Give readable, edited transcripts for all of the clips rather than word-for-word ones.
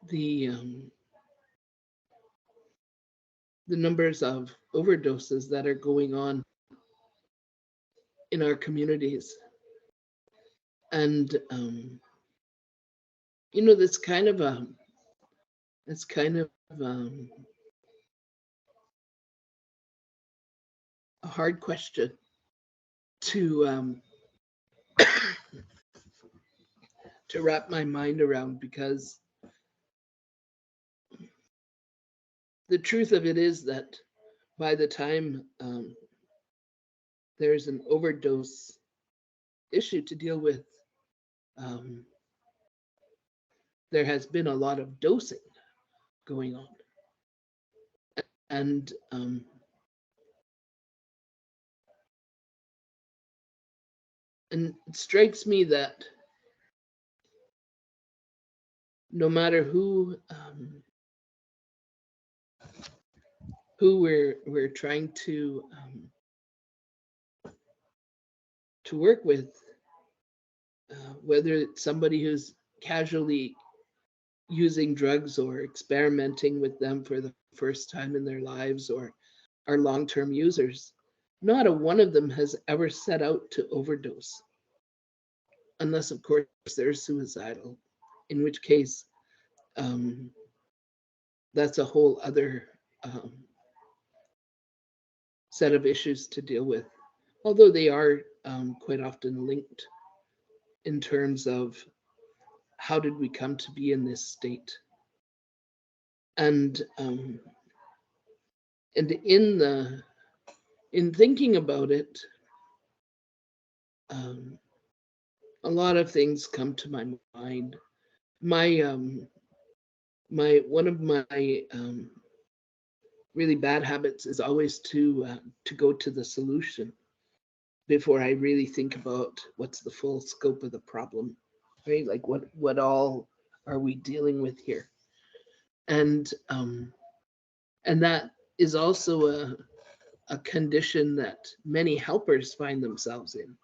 the numbers of overdoses that are going on in our communities. And that's kind of a hard question to to wrap my mind around, because the truth of it is that by the time there's an overdose issue to deal with, there has been a lot of dosing going on. And it strikes me that no matter who we're trying to work with, whether it's somebody who's casually using drugs or experimenting with them for the first time in their lives, or are long-term users, not a one of them has ever set out to overdose, unless of course they're suicidal, in which case that's a whole other set of issues to deal with, although they are quite often linked in terms of how did we come to be in this state. And in thinking about it, a lot of things come to my mind. One of my really bad habits is always to go to the solution before I really think about what's the full scope of the problem, right? Like what all are we dealing with here? And that is also a condition that many helpers find themselves in,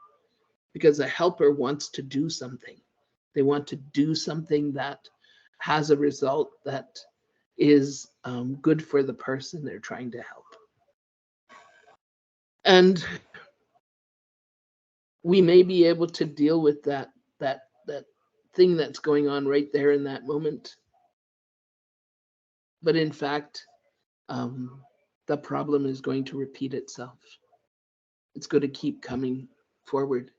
because a helper wants to do something. They want to do something that has a result that is good for the person they're trying to help. And we may be able to deal with that thing that's going on right there in that moment. But in fact, the problem is going to repeat itself. It's going to keep coming forward.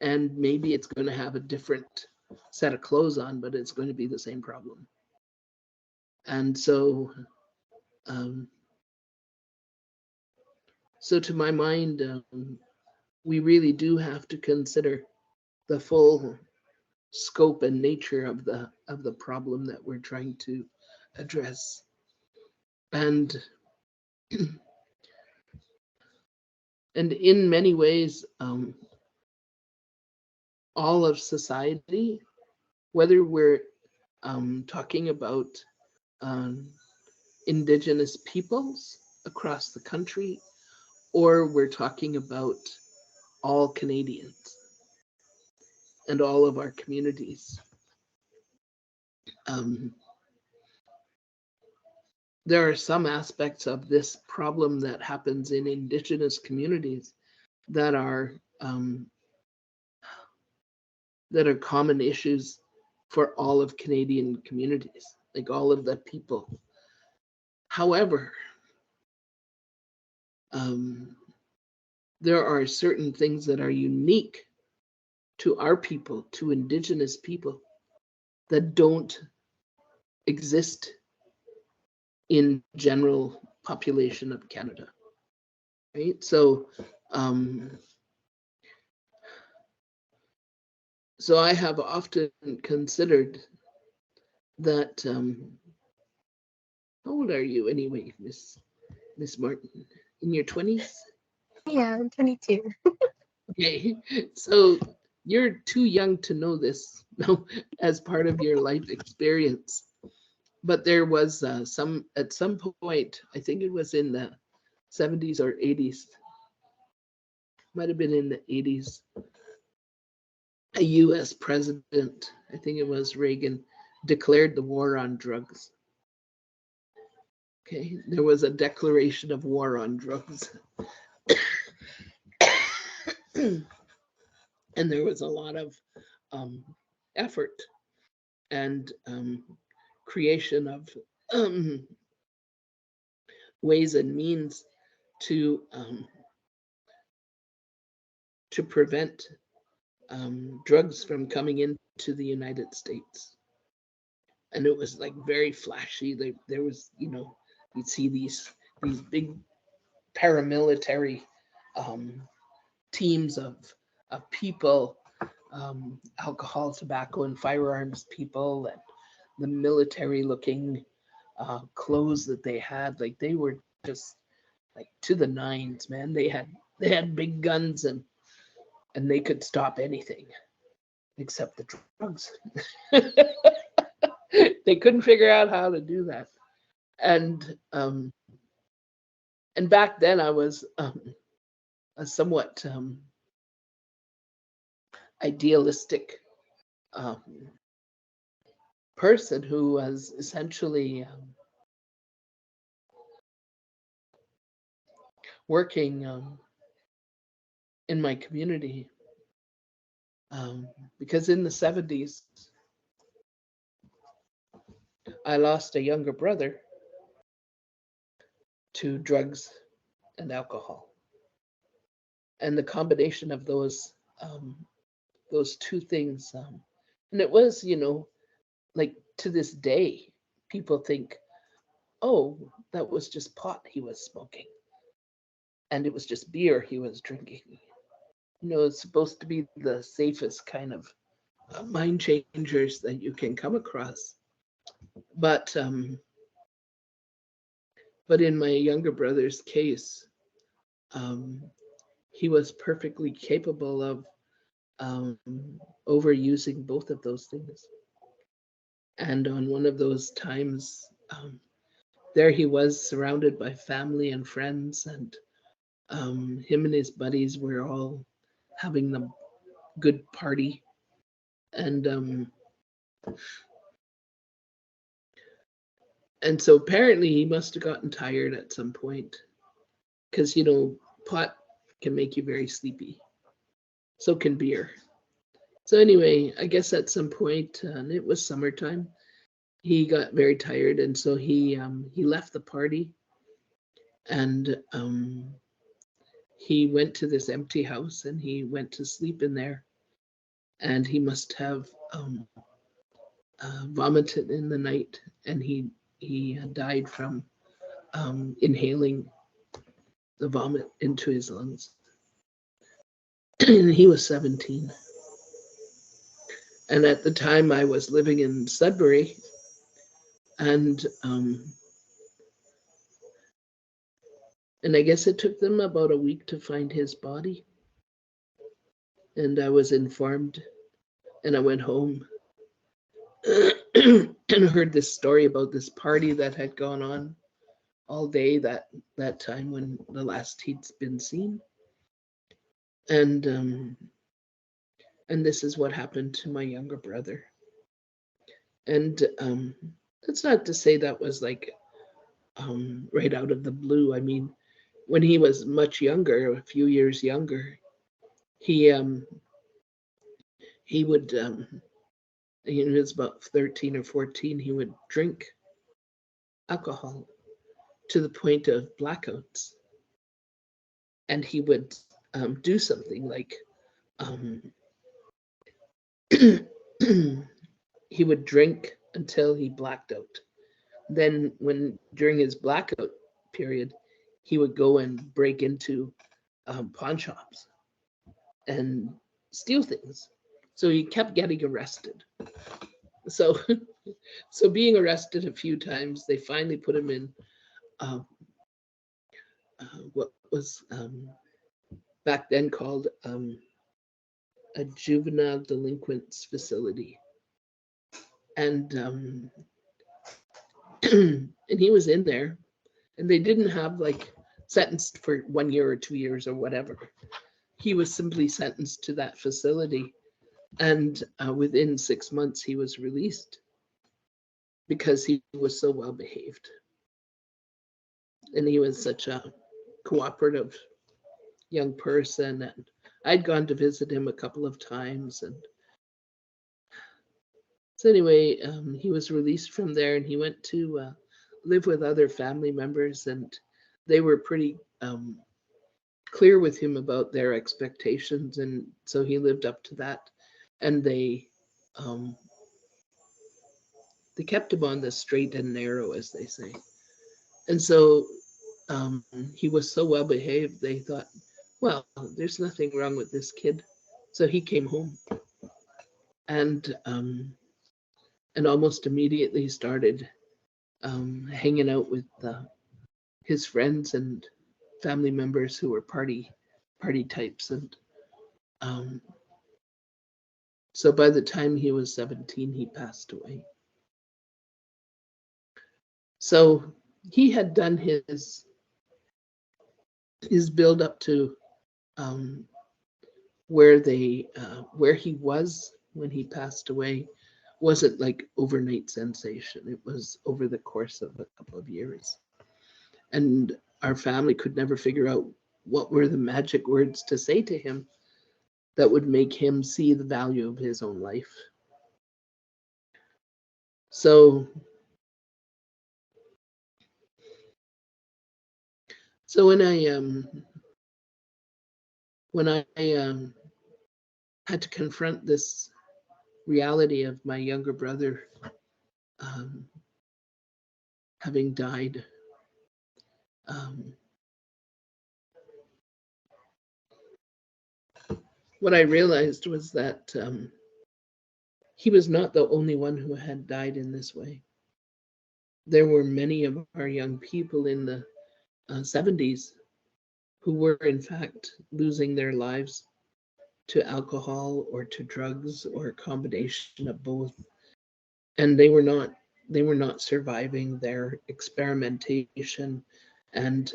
And maybe it's going to have a different set of clothes on, but it's going to be the same problem. And so to my mind, we really do have to consider the full scope and nature of the problem that we're trying to address. And in many ways, all of society, whether we're talking about Indigenous peoples across the country, or we're talking about all Canadians and all of our communities, there are some aspects of this problem that happens in Indigenous communities that are common issues for all of Canadian communities, like all of the people. However, there are certain things that are unique to our people, to Indigenous people, that don't exist in general population of Canada, right? So I have often considered that. How old are you anyway, Miss Martin? In your 20s? Yeah, I'm 22. Okay, so you're too young to know this as part of your life experience. But there was at some point, I think it was in the 70s or 80s, might have been in the 80s, a US president, I think it was Reagan, declared the war on drugs. Okay, there was a declaration of war on drugs. And there was a lot of effort and creation of ways and means to prevent drugs from coming into the United States. And it was like very flashy. There was, you'd see these big paramilitary teams of people, alcohol, tobacco, and firearms people, and the military-looking clothes that they had. Like they were just like to the nines, man. They had big guns and they could stop anything except the drugs. They couldn't figure out how to do that. And back then I was a somewhat idealistic person who was essentially working in my community, because in the 70s I lost a younger brother to drugs and alcohol, and the combination of those two things, and it was, like to this day, people think, oh, that was just pot he was smoking, and it was just beer he was drinking. It's supposed to be the safest kind of mind changers that you can come across. But in my younger brother's case, he was perfectly capable of overusing both of those things. And on one of those times, there he was surrounded by family and friends, and him and his buddies were all having the good party. And so apparently he must have gotten tired at some point, because pot can make you very sleepy. So can beer. So anyway, I guess at some point, and it was summertime, he got very tired, and so he left the party, and he went to this empty house, and he went to sleep in there, and he must have vomited in the night, and he died from inhaling the vomit into his lungs. And he was 17. And at the time I was living in Sudbury, and I guess it took them about a week to find his body. And I was informed, and I went home and heard this story about this party that had gone on all day that time when the last he'd been seen. And this is what happened to my younger brother. And it's not to say that was like right out of the blue. I mean, when he was much younger, a few years younger, he would, he was about 13 or 14, he would drink alcohol to the point of blackouts. And he would do something like he would drink until he blacked out. Then during his blackout period, he would go and break into pawn shops and steal things. So he kept getting arrested. So being arrested a few times, they finally put him in what was back then called a juvenile delinquents facility. And and he was in there, and they didn't have like sentenced for 1 year or 2 years or whatever. He was simply sentenced to that facility, and within 6 months he was released. because he was so well behaved. And he was such a cooperative young person. And I'd gone to visit him a couple of times. And so, anyway, he was released from there and he went to live with other family members. And they were pretty clear with him about their expectations. And so he lived up to that. And they kept him on the straight and narrow, as they say. And so he was so well behaved, they thought, well, there's nothing wrong with this kid. So he came home and almost immediately started hanging out with his friends and family members who were party types. And um, so by the time he was 17, he passed away. So he had done his build up to where he was when he passed away wasn't like overnight sensation. It was over the course of a couple of years. And our family could never figure out what were the magic words to say to him that would make him see the value of his own life. So when I had to confront this reality of my younger brother um, having died, what I realized was that he was not the only one who had died in this way. There were many of our young people in the 70s who were, in fact, losing their lives to alcohol or to drugs or a combination of both. And they were not surviving their experimentation and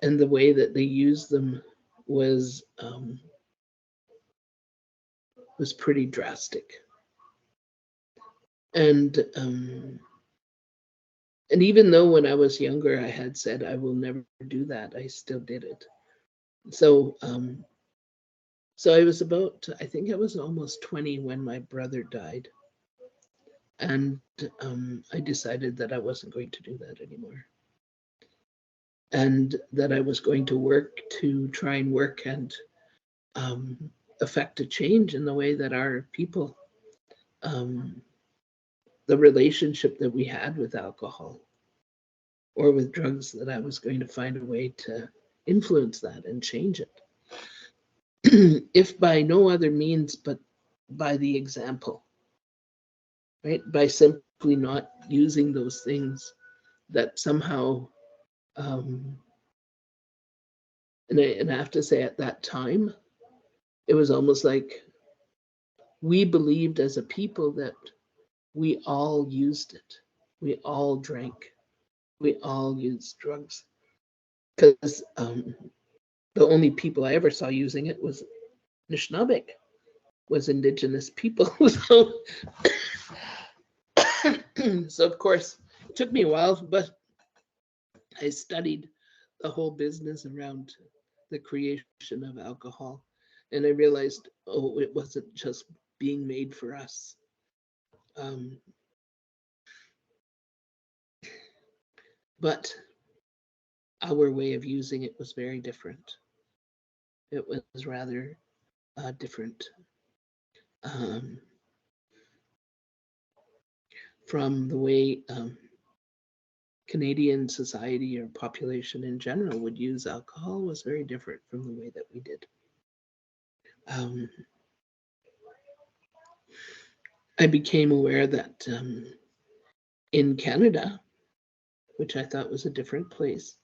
the way that they used them was pretty drastic. And even though when I was younger I had said I will never do that, I still did it. So I was I think I was almost 20 when my brother died. And I decided that I wasn't going to do that anymore. And that I was going to try and work and affect a change in the way that our people, the relationship that we had with alcohol or with drugs, that I was going to find a way to influence that and change it. If by no other means but by the example, right? By simply not using those things that somehow, and I have to say at that time, it was almost like we believed as a people that we all used it. We all drank. We all used drugs. Because the only people I ever saw using it was Anishinaabe, was Indigenous people. So of course, it took me a while, but I studied the whole business around the creation of alcohol. And I realized, oh, it wasn't just being made for us. But our way of using it was very different. It was rather different from the way Canadian society or population in general would use alcohol. Was very different from the way that we did. I became aware that in Canada, which I thought was a different place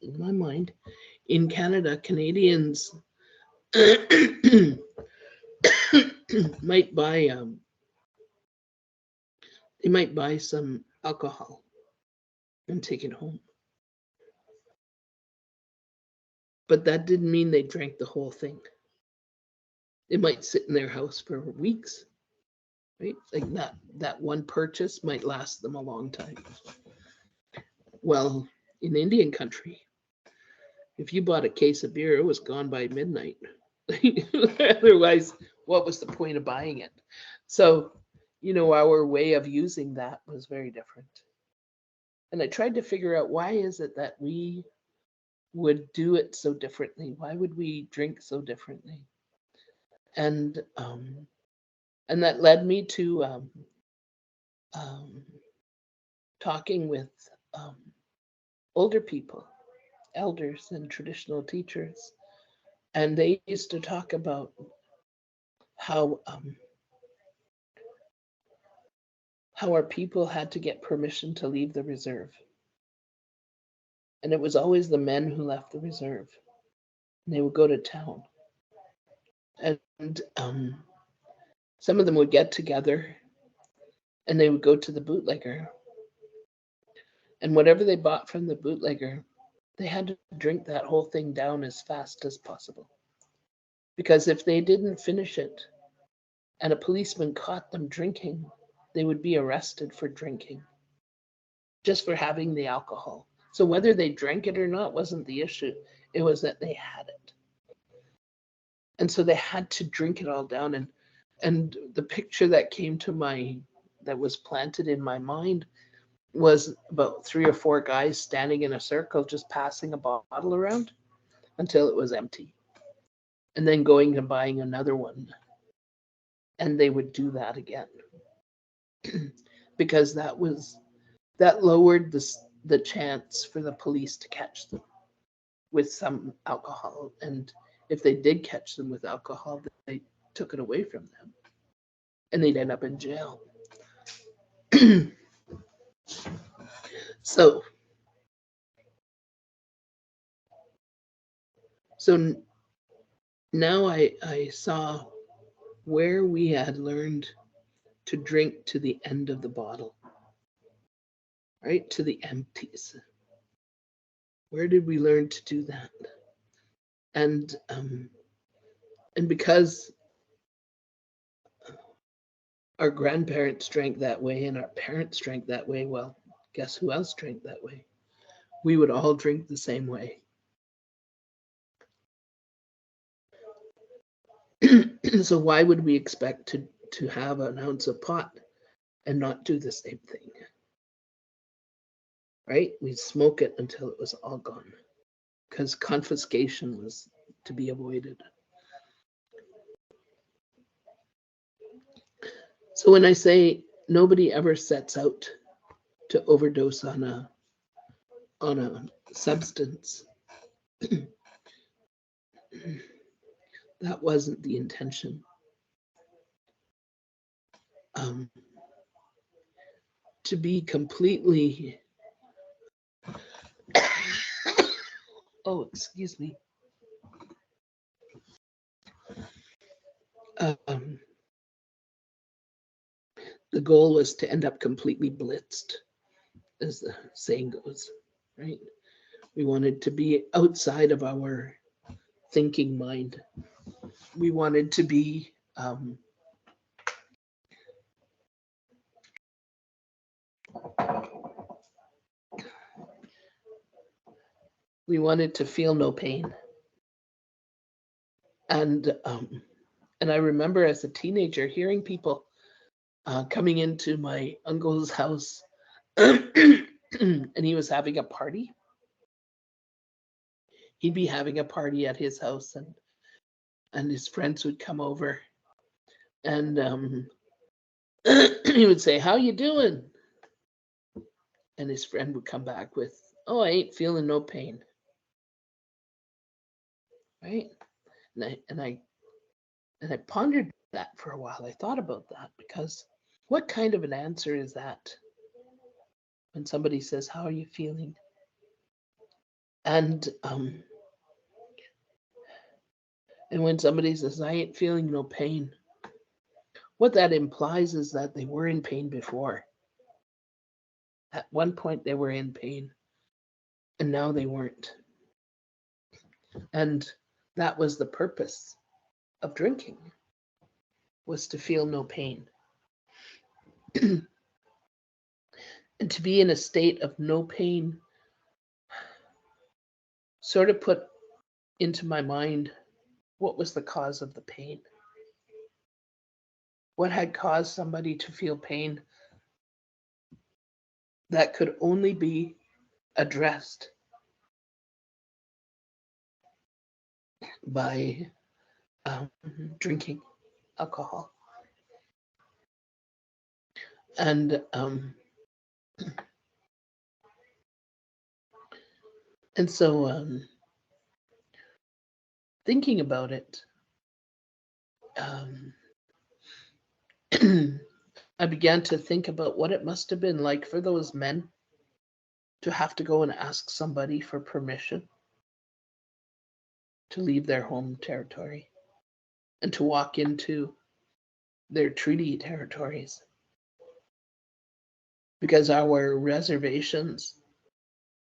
in my mind, in Canada, Canadians might buy they might buy some alcohol and take it home. But that didn't mean they drank the whole thing. It might sit in their house for weeks right? Like that one purchase might last them a long time. Well, in Indian country, if you bought a case of beer, it was gone by midnight. Otherwise, what was the point of buying it? So, our way of using that was very different. And I tried to figure out, why is it that we would do it so differently? Why would we drink so differently? And that led me to um, talking with um, older people, elders, and traditional teachers, and they used to talk about how how our people had to get permission to leave the reserve, and it was always the men who left the reserve. And they would go to town, and some of them would get together, and they would go to the bootlegger, and whatever they bought from the bootlegger, they had to drink that whole thing down as fast as possible, because if they didn't finish it and a policeman caught them drinking, they would be arrested for drinking, just for having the alcohol. So whether they drank it or not wasn't the issue. It was that they had it. And so they had to drink it all down. And the picture that was planted in my mind was about 3 or 4 guys standing in a circle, just passing a bottle around until it was empty, and then going and buying another one. And they would do that again. Because that lowered the chance for the police to catch them with some alcohol. And if they did catch them with alcohol, they took it away from them, and they'd end up in jail. so so now I saw where we had learned to drink to the end of the bottle, right? To the empties. Where did we learn to do that? And because our grandparents drank that way and our parents drank that way, well, guess who else drank that way? We would all drink the same way. So why would we expect to have an ounce of pot and not do the same thing? Right? We'd smoke it until it was all gone, because confiscation was to be avoided. So when I say nobody ever sets out to overdose on a substance, that wasn't the intention. To be completely oh, excuse me. The goal was to end up completely blitzed, as the saying goes, right? We wanted to be outside of our thinking mind. We wanted to be we wanted to feel no pain. And I remember as a teenager hearing people coming into my uncle's house, and he was having a party. He'd be having a party at his house, and his friends would come over, and he would say, "How you doing?" And his friend would come back with, "Oh, I ain't feeling no pain." Right? And I pondered that for a while. I thought about that, because what kind of an answer is that when somebody says, "How are you feeling?" And when somebody says, "I ain't feeling no pain," what that implies is that they were in pain before. At one point they were in pain, and now they weren't. And that was the purpose of drinking, was to feel no pain. and to be in a state of no pain sort of put into my mind what was the cause of the pain. What had caused somebody to feel pain that could only be addressed by drinking alcohol. And so thinking about it, I began to think about what it must have been like for those men to have to go and ask somebody for permission to leave their home territory and to walk into their treaty territories. Because our reservations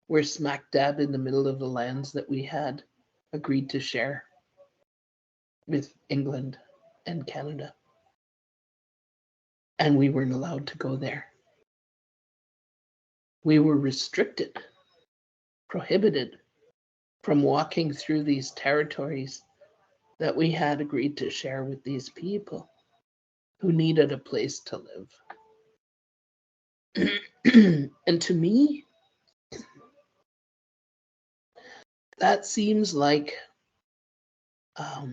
were smack dab in the middle of the lands that we had agreed to share with England and Canada. And we weren't allowed to go there. We were restricted, prohibited from walking through these territories that we had agreed to share with these people who needed a place to live. And to me, that seems like a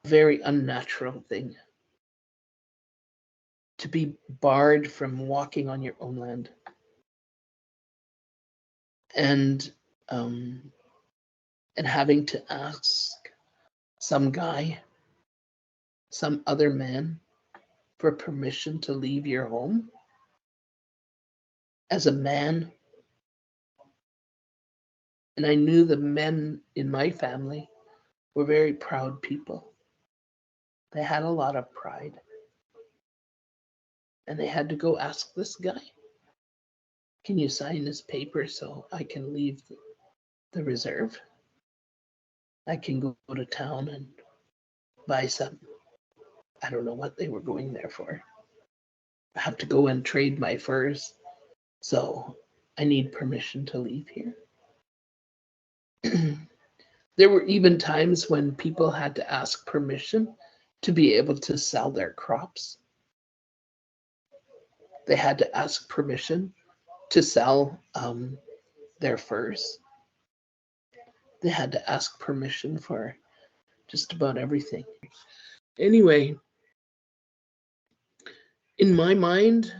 very unnatural thing, to be barred from walking on your own land. And having to ask some guy, some other man, for permission to leave your home as a man. And I knew the men in my family were very proud people. They had a lot of pride. And they had to go ask this guy, can you sign this paper so I can leave the reserve? I can go to town and buy some. I don't know what they were going there for. I have to go and trade my furs, so I need permission to leave here. There were even times when people had to ask permission to be able to sell their crops. They had to ask permission to sell their furs. They had to ask permission for just about everything. Anyway, in my mind,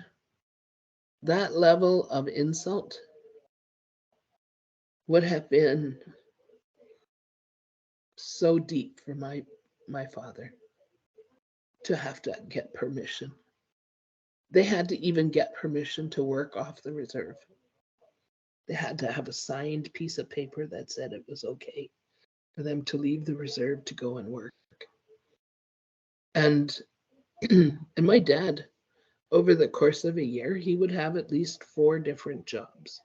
that level of insult would have been so deep for my father to have to get permission. They had to even get permission to work off the reserve. They had to have a signed piece of paper that said it was okay for them to leave the reserve to go and work. And and my dad, over the course of a year, he would have at least 4 different jobs.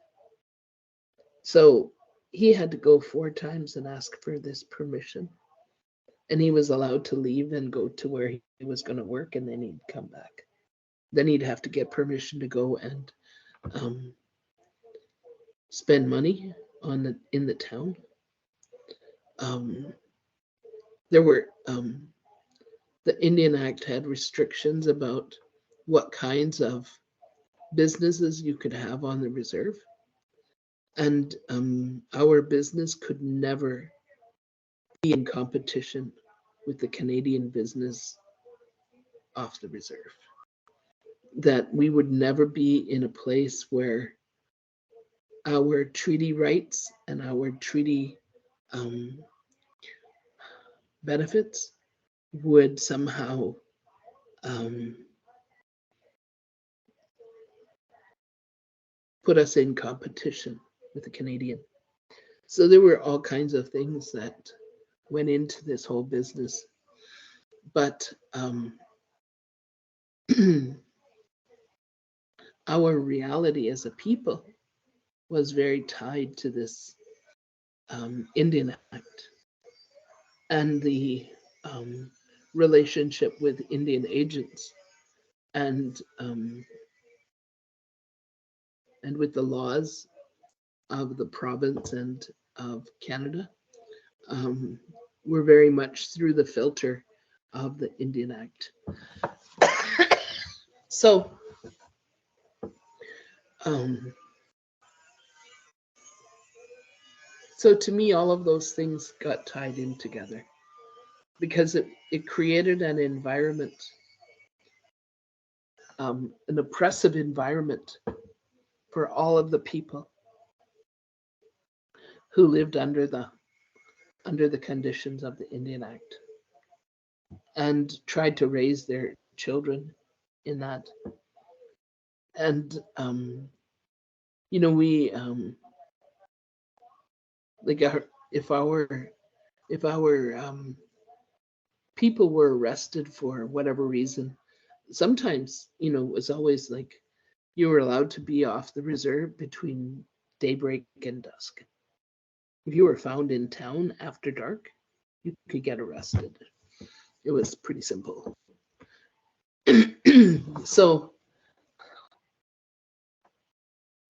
So he had to go 4 times and ask for this permission. And he was allowed to leave and go to where he was going to work, and then he'd come back. Then he'd have to get permission to go and spend money in the town. There were the Indian Act had restrictions about what kinds of businesses you could have on the reserve, and our business could never be in competition with the Canadian business off the reserve. That we would never be in a place where our treaty rights and our treaty benefits would somehow put us in competition with the Canadian. So there were all kinds of things that went into this whole business. But our reality as a people was very tied to this Indian Act and the relationship with Indian agents and with the laws of the province and of Canada um, were very much through the filter of the Indian Act. So um, so to me, all of those things got tied in together because it created an environment, an oppressive environment for all of the people who lived under the conditions of the Indian Act and tried to raise their children in that. And we like if our people were arrested for whatever reason, sometimes it was always like you were allowed to be off the reserve between daybreak and dusk. If you were found in town after dark, you could get arrested. It was pretty simple. So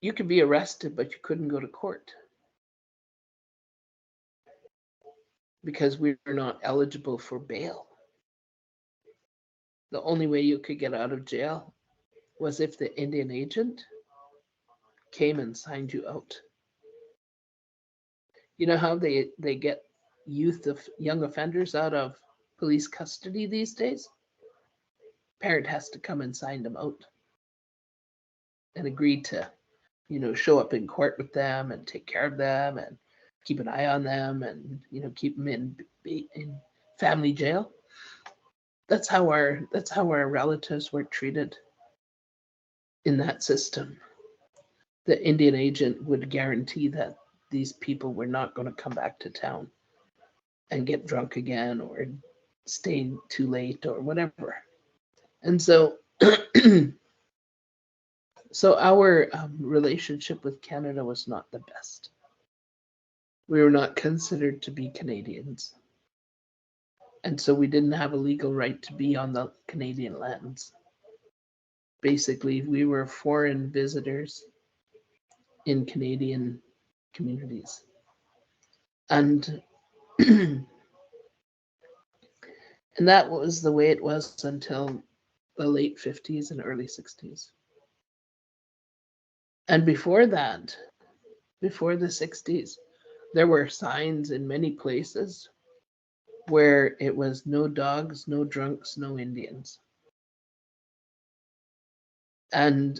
you could be arrested, but you couldn't go to court because we were not eligible for bail. The only way you could get out of jail was if the Indian agent came and signed you out. You know how they get young offenders out of police custody these days? Parent has to come and sign them out and agree to, show up in court with them and take care of them and keep an eye on them and keep them in family jail. That's how our relatives were treated in that system. The Indian agent would guarantee that these people were not going to come back to town and get drunk again or stay too late or whatever. And so so our relationship with Canada was not the best. We were not considered to be Canadians. And so we didn't have a legal right to be on the Canadian lands. Basically, we were foreign visitors in Canadian communities. And and that was the way it was until the late 50s and early 60s. And before that, before the 60s, there were signs in many places where it was no dogs, no drunks, no Indians. And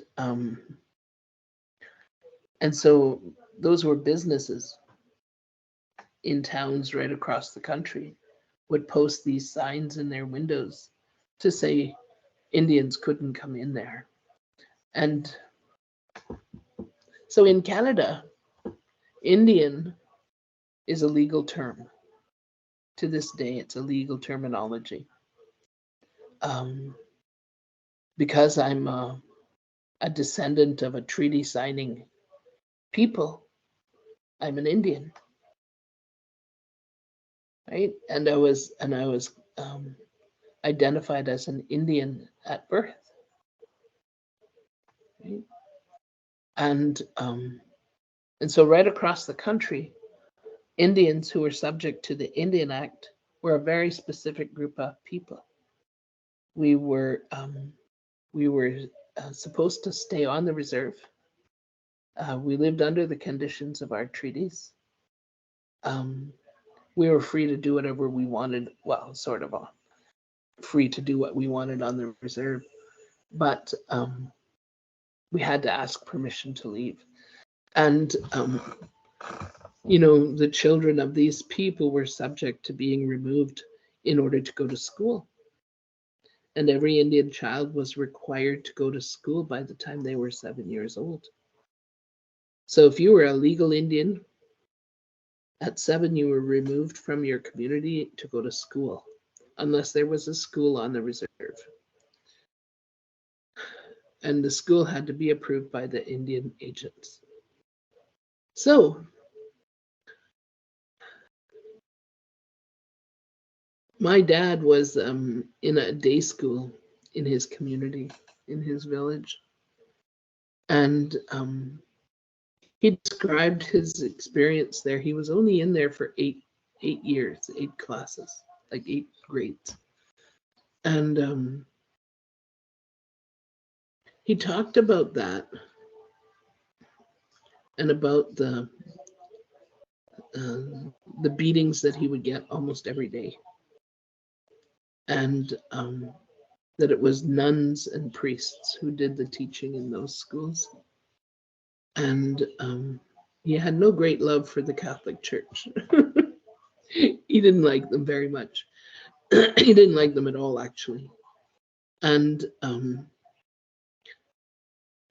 so those were businesses in towns right across the country would post these signs in their windows to say Indians couldn't come in there. And so in Canada, Indian is a legal term. To this day, it's a legal terminology. Because I'm a descendant of a treaty signing people, I'm an Indian, right? And I was identified as an Indian at birth, right? And so right across the country, Indians who were subject to the Indian Act were a very specific group of people. We were supposed to stay on the reserve. We lived under the conditions of our treaties. We were free to do whatever we wanted. Well, sort of free to do what we wanted on the reserve, but we had to ask permission to leave. And the children of these people were subject to being removed in order to go to school. And every Indian child was required to go to school by the time they were 7 years old. So if you were a legal Indian, at 7, you were removed from your community to go to school, unless there was a school on the reserve. And the school had to be approved by the Indian agents. So my dad was in a day school in his community, in his village, and he described his experience there. He was only in there for 8 years, 8 classes, like 8 grades, and he talked about that and about the beatings that he would get almost every day, and that it was nuns and priests who did the teaching in those schools. And he had no great love for the Catholic Church. He didn't like them very much. He didn't like them at all, actually. And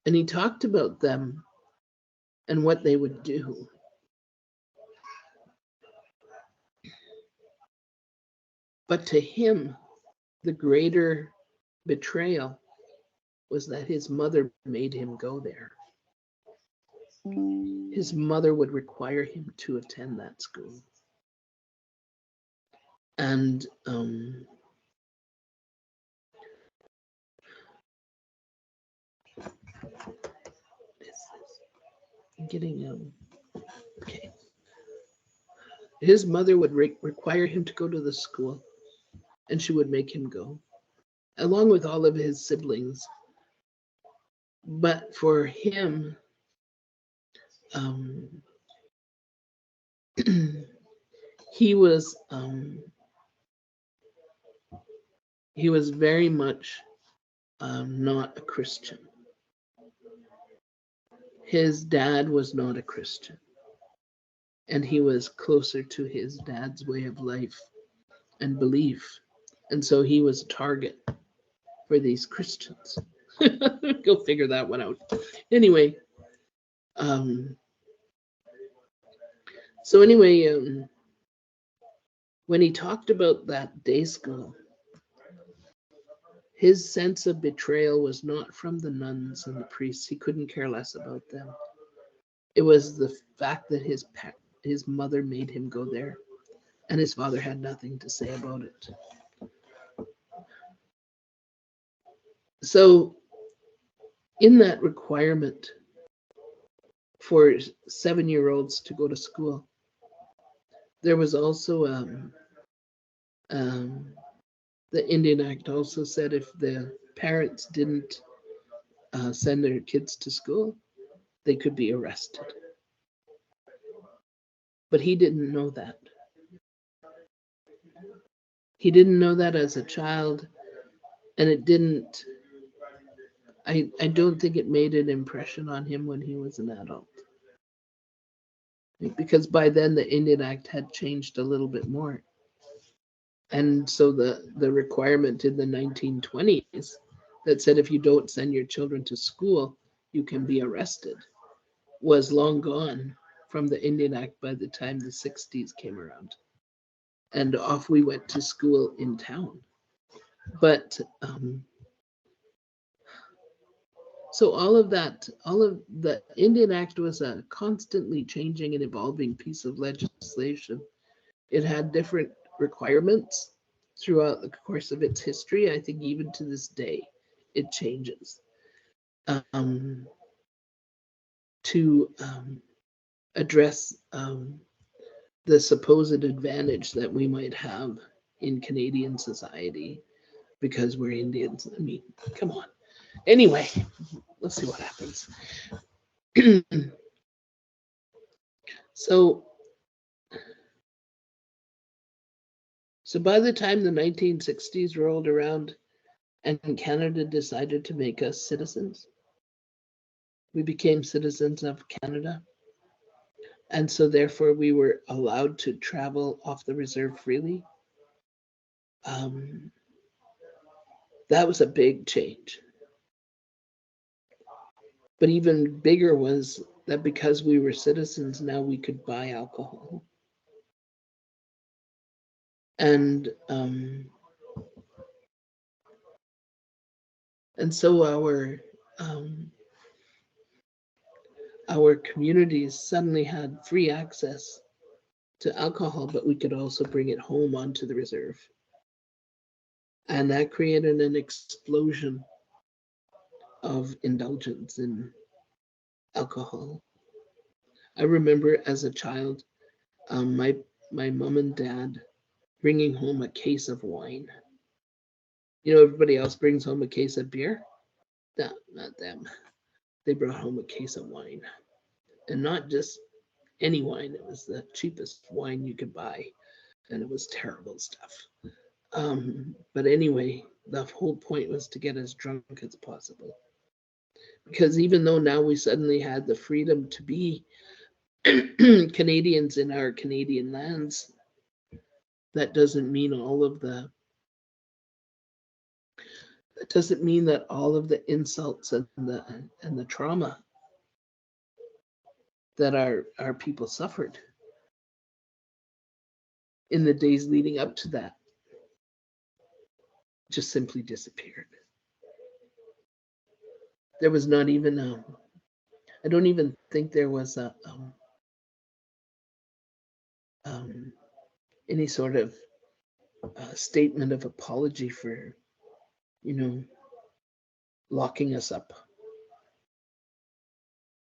he talked about them and what they would do. But to him, the greater betrayal was that his mother made him go there. His mother would require him to attend that school. And getting okay. His mother would require him to go to the school, and she would make him go, along with all of his siblings. But for him, he was very much not a Christian. His dad was not a Christian, and he was closer to his dad's way of life and belief, and so he was a target for these Christians. Go figure that one out. Anyway, so anyway, when he talked about that day school, his sense of betrayal was not from the nuns and the priests. He couldn't care less about them. It was the fact that his mother made him go there, and his father had nothing to say about it. So, in that requirement for 7-year-olds to go to school, there was also the Indian Act also said if the parents didn't send their kids to school, they could be arrested. But he didn't know that. He didn't know that as a child, and it didn't, I don't think it made an impression on him when he was an adult. Because by then the Indian Act had changed a little bit more. And so the requirement in the 1920s that said if you don't send your children to school, you can be arrested was long gone from the Indian Act by the time the 60s came around. And off we went to school in town. But so all of the Indian Act was a constantly changing and evolving piece of legislation. It had different requirements throughout the course of its history. I think even to this day, it changes to address the supposed advantage that we might have in Canadian society because we're Indians. I mean, come on. Anyway, let's see what happens. So by the time the 1960s rolled around and Canada decided to make us citizens, we became citizens of Canada. And so therefore we were allowed to travel off the reserve freely. That was a big change. But even bigger was that because we were citizens, now we could buy alcohol. And so our communities suddenly had free access to alcohol, but we could also bring it home onto the reserve. And that created an explosion of indulgence in alcohol. I remember as a child, my mom and dad bringing home a case of wine. You know, everybody else brings home a case of beer. No, not them. They brought home a case of wine, and not just any wine. It was the cheapest wine you could buy, and it was terrible stuff. But anyway, the whole point was to get as drunk as possible. Because even though now we suddenly had the freedom to be Canadians in our Canadian lands, that doesn't mean that all of the insults and the trauma that our people suffered in the days leading up to that just simply disappeared. There was not even I don't even think there was a any sort of statement of apology for, you know, locking us up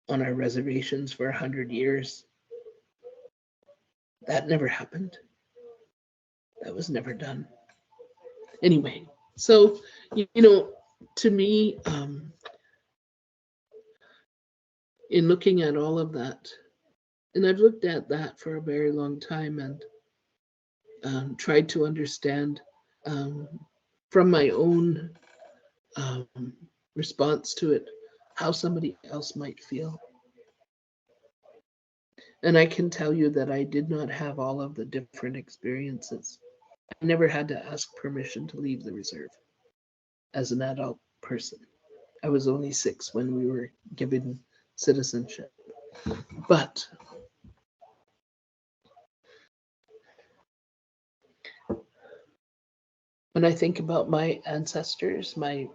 on our reservations for 100 years. That never happened. That was never done. Anyway, so, you know, to me, in looking at all of that, and I've looked at that for a very long time and tried to understand um, from my own um, response to it how somebody else might feel. And I can tell you that I did not have all of the different experiences. I never had to ask permission to leave the reserve as an adult person. I was only 6 when we were given citizenship. But when I think about my ancestors, my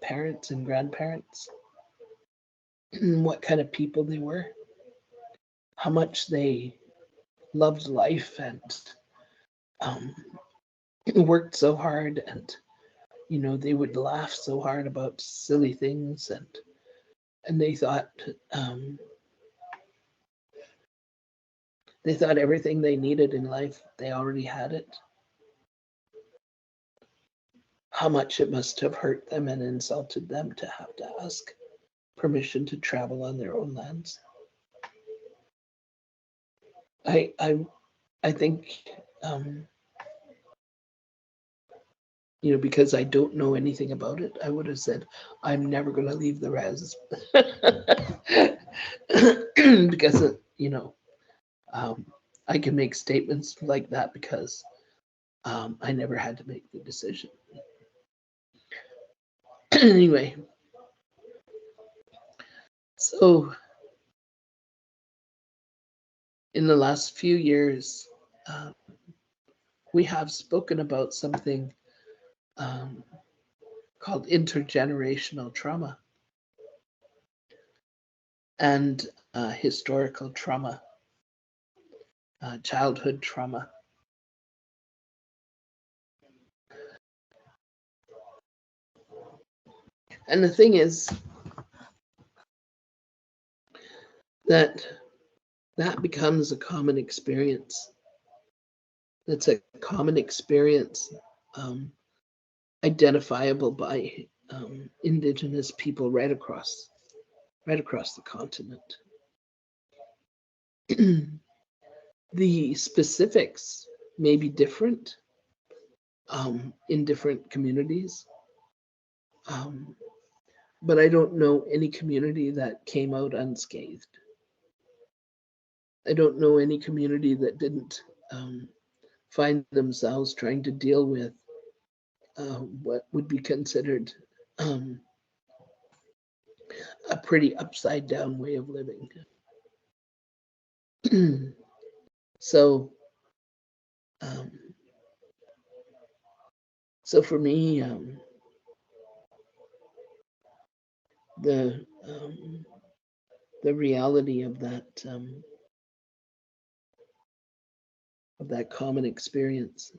parents and grandparents, what kind of people they were, how much they loved life and um, worked so hard, and you know they would laugh so hard about silly things, and um, they thought everything they needed in life they already had it. How much it must have hurt them and insulted them to have to ask permission to travel on their own lands. I think you know, because I don't know anything about it, I would have said, I'm never going to leave the res. Because, you know, I can make statements like that because I never had to make the decision. Anyway, so in the last few years, we have spoken about something called intergenerational trauma and historical trauma, childhood trauma. And the thing is that becomes a common experience. That's a common experience identifiable by Indigenous people right across the continent. The specifics may be different in different communities, but I don't know any community that came out unscathed. I don't know any community that didn't find themselves trying to deal with what would be considered a pretty upside down way of living. So, um, so for me, the reality of that common experience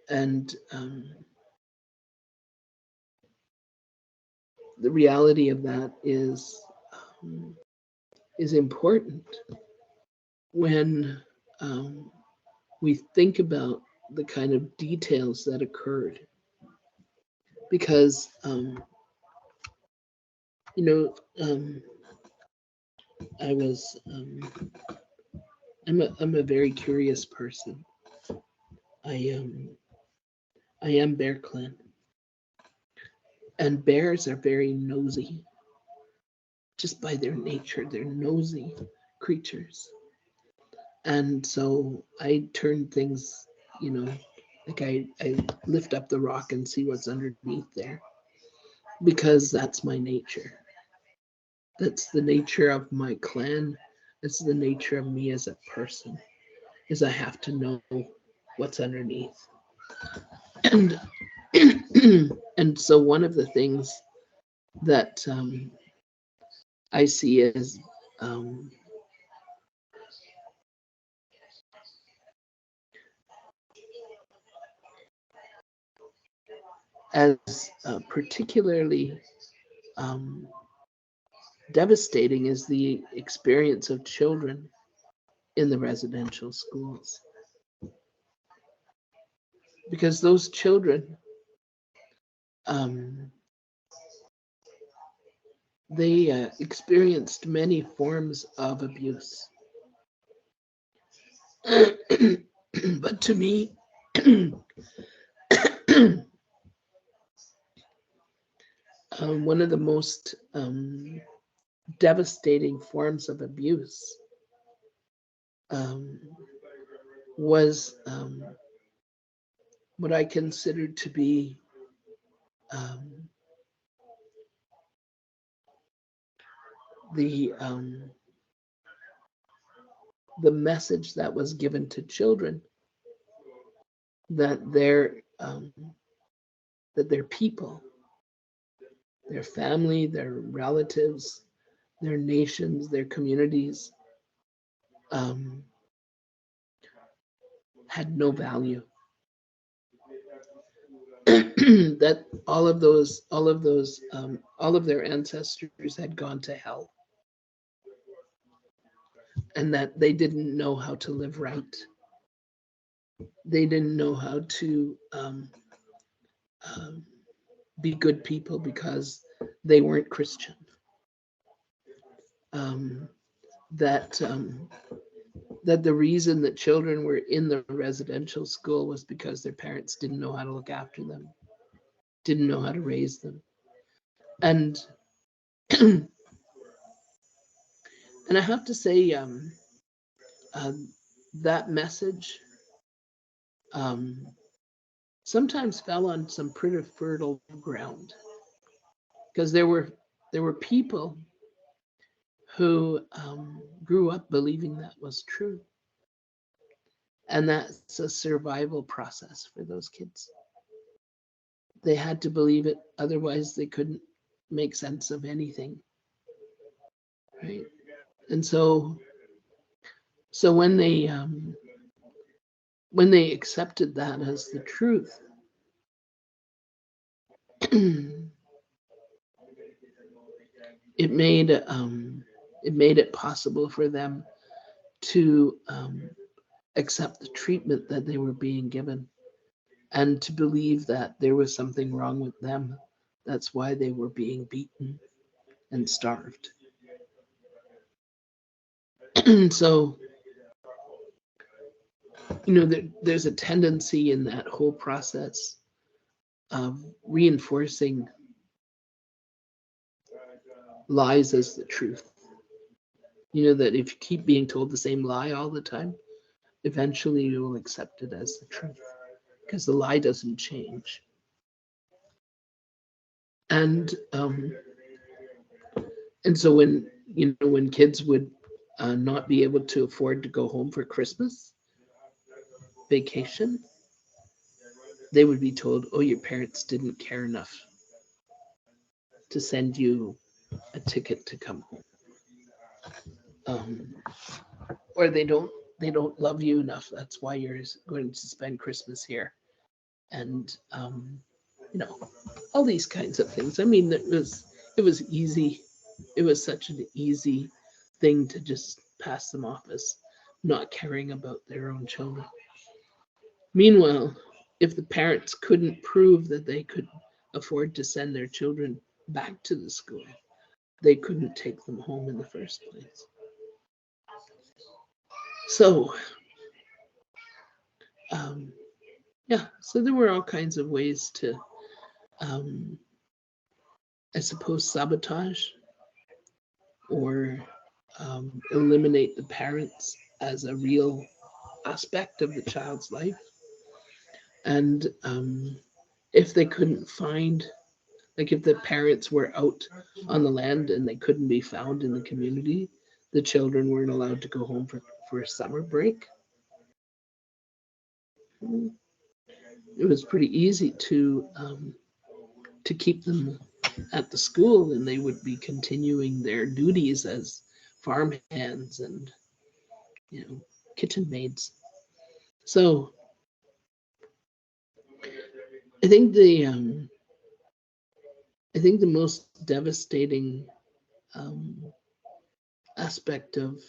And the reality of that is important when we think about the kind of details that occurred, because you know I was I'm a very curious person. I am Bear Clan, and bears are very nosy. Just by their nature, they're nosy creatures. And so I turn things, like I lift up the rock and see what's underneath there, because that's my nature. That's the nature of my clan. It's the nature of me as a person, is I have to know what's underneath. And and so one of the things that I see um, as particularly um, devastating is the experience of children in the residential schools, because those children um, they experienced many forms of abuse. But to me, one of the most devastating forms of abuse um, was what I considered to be um, the the message that was given to children that their people, their family, their relatives, their nations, their communities um, had no value. That all of their ancestors had gone to hell, and that they didn't know how to live right. They didn't know how to um, be good people because they weren't Christian. Um, that that the reason that children were in the residential school was because their parents didn't know how to look after them, didn't know how to raise them, and and I have to say uh, that message um, sometimes fell on some pretty fertile ground, because there were people who grew up believing that was true, and that's a survival process for those kids. They had to believe it, otherwise they couldn't make sense of anything, right? And so when they accepted that as the truth, it made it possible for them to accept the treatment that they were being given, and to believe that there was something wrong with them. That's why they were being beaten and starved. So, there's a tendency in that whole process of reinforcing lies as the truth. That if you keep being told the same lie all the time, eventually you will accept it as the truth, because the lie doesn't change. And and so when kids would not be able to afford to go home for Christmas vacation, they would be told, "Oh, your parents didn't care enough to send you a ticket to come home," um, or they don't love you enough. That's why you're going to spend Christmas here. and all these kinds of things. I mean, it was easy. It was such an easy thing to just pass them off as not caring about their own children. Meanwhile, if the parents couldn't prove that they could afford to send their children back to the school, they couldn't take them home in the first place. So, so there were all kinds of ways to, I suppose, sabotage or eliminate the parents as a real aspect of the child's life. And if they couldn't find, like if the parents were out on the land and they couldn't be found in the community, the children weren't allowed to go home for a summer break. It was pretty easy to keep them at the school, and they would be continuing their duties as farm hands and kitchen maids. So I think the most devastating aspect of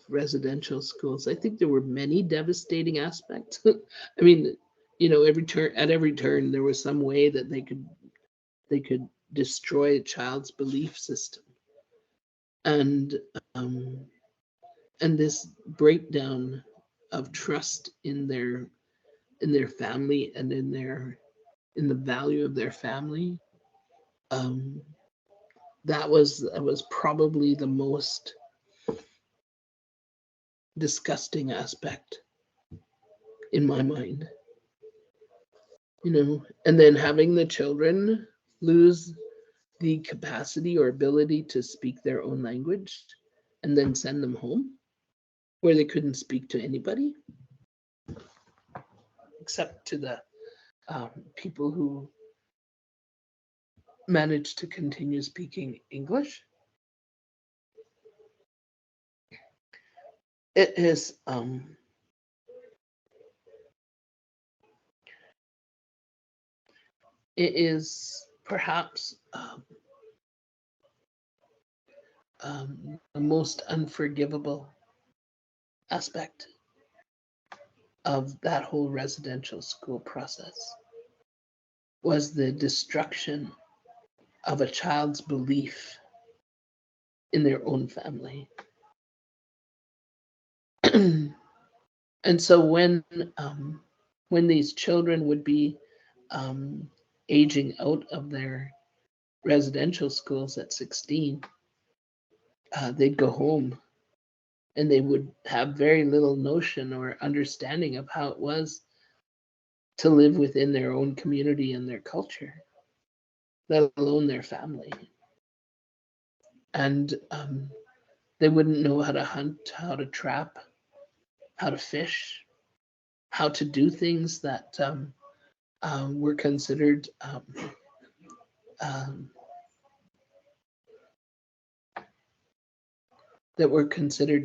residential schools. I think there were many devastating aspects. I mean, at every turn there was some way that they could destroy a child's belief system, and this breakdown of trust in their family and in the value of their family. That was probably the most disgusting aspect in my mind. And then having the children lose the capacity or ability to speak their own language and then send them home where they couldn't speak to anybody except to the people who managed to continue speaking English. It is perhaps the most unforgivable aspect of that whole residential school process was the destruction of a child's belief in their own family. And so when these children would be aging out of their residential schools at 16, they'd go home and they would have very little notion or understanding of how it was to live within their own community and their culture, let alone their family. And they wouldn't know how to hunt, how to trap, how to fish, how to do things that were considered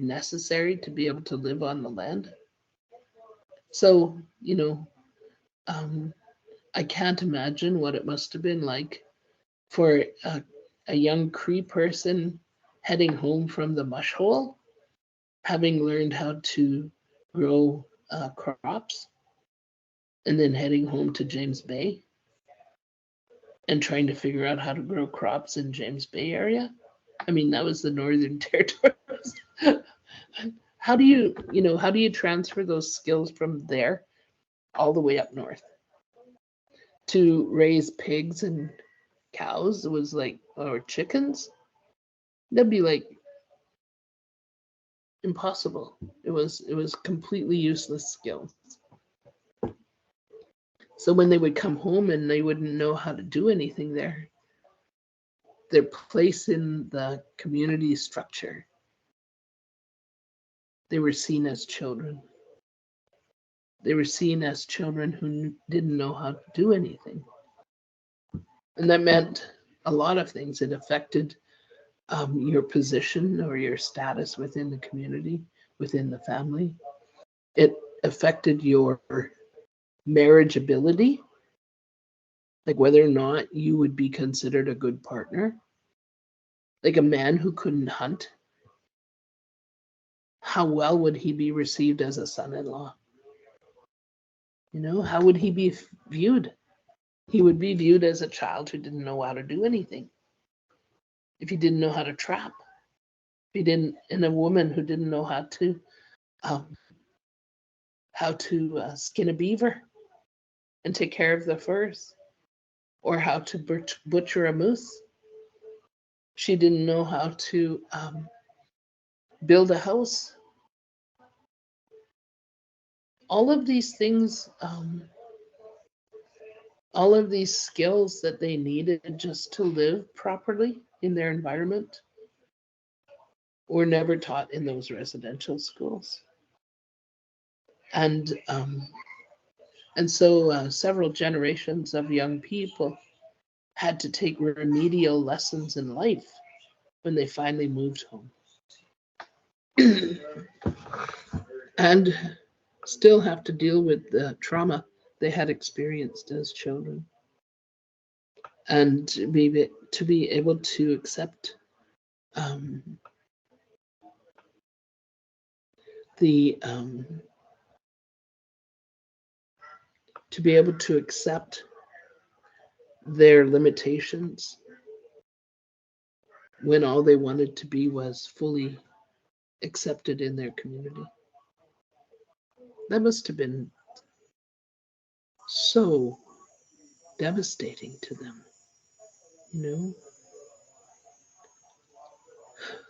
necessary to be able to live on the land. So, I can't imagine what it must have been like for a young Cree person heading home from the mush hole, having learned how to grow crops, and then heading home to James Bay and trying to figure out how to grow crops in James Bay area. I mean, that was the Northern Territories. How do you transfer those skills from there all the way up north? To raise pigs and cows, it was like, or chickens, that'd be like impossible. It was completely useless skills. So when they would come home and they wouldn't know how to do anything there, their place in the community structure, they were seen as children. They were seen as children who didn't know how to do anything. And that meant a lot of things. It affected your position or your status within the community, within the family. It affected your marriageability, like whether or not you would be considered a good partner. Like a man who couldn't hunt, how well would he be received as a son-in-law? You know, how would he be viewed? He would be viewed as a child who didn't know how to do anything. If he didn't know how to trap, if he didn't, and a woman who didn't know um, how to skin a beaver and take care of the furs, or how to butcher a moose. She didn't know how to build a house. All of these things, all of these skills that they needed just to live properly in their environment were never taught in those residential schools. And so several generations of young people had to take remedial lessons in life when they finally moved home. And still have to deal with the trauma they had experienced as children. And to be able to accept to be able to accept their limitations when all they wanted to be was fully accepted in their community. That must have been so devastating to them, you know?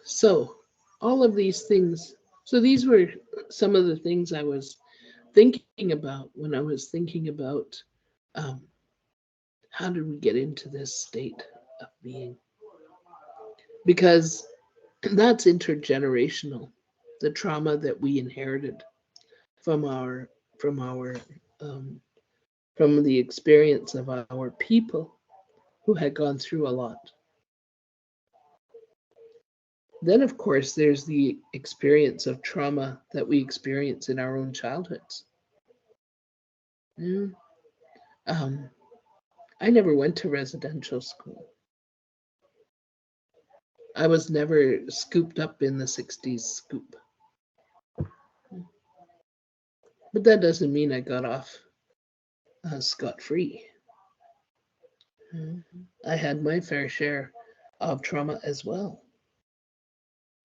So, all of these things, so these were some of the things I was thinking about when I was thinking about how did we get into this state of being? Because that's intergenerational, the trauma that we inherited from our from our um, from the experience of our people who had gone through a lot. Then, of course, there's the experience of trauma that we experience in our own childhoods. Yeah. Um, I never went to residential school. I was never scooped up in the 60s scoop. But that doesn't mean I got off scot-free. I had my fair share of trauma as well.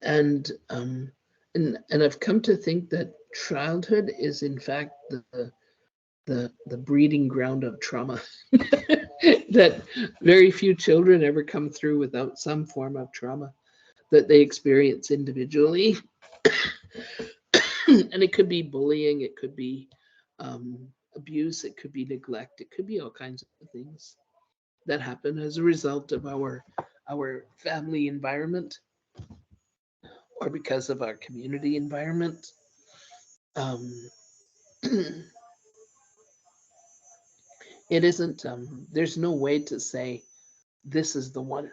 And I've come to think that childhood is in fact the breeding ground of trauma. That very few children ever come through without some form of trauma that they experience individually. And it could be bullying, it could be abuse, it could be neglect, it could be all kinds of things that happen as a result of our family environment or because of our community environment. Um, it isn't. There's no way to say this is the one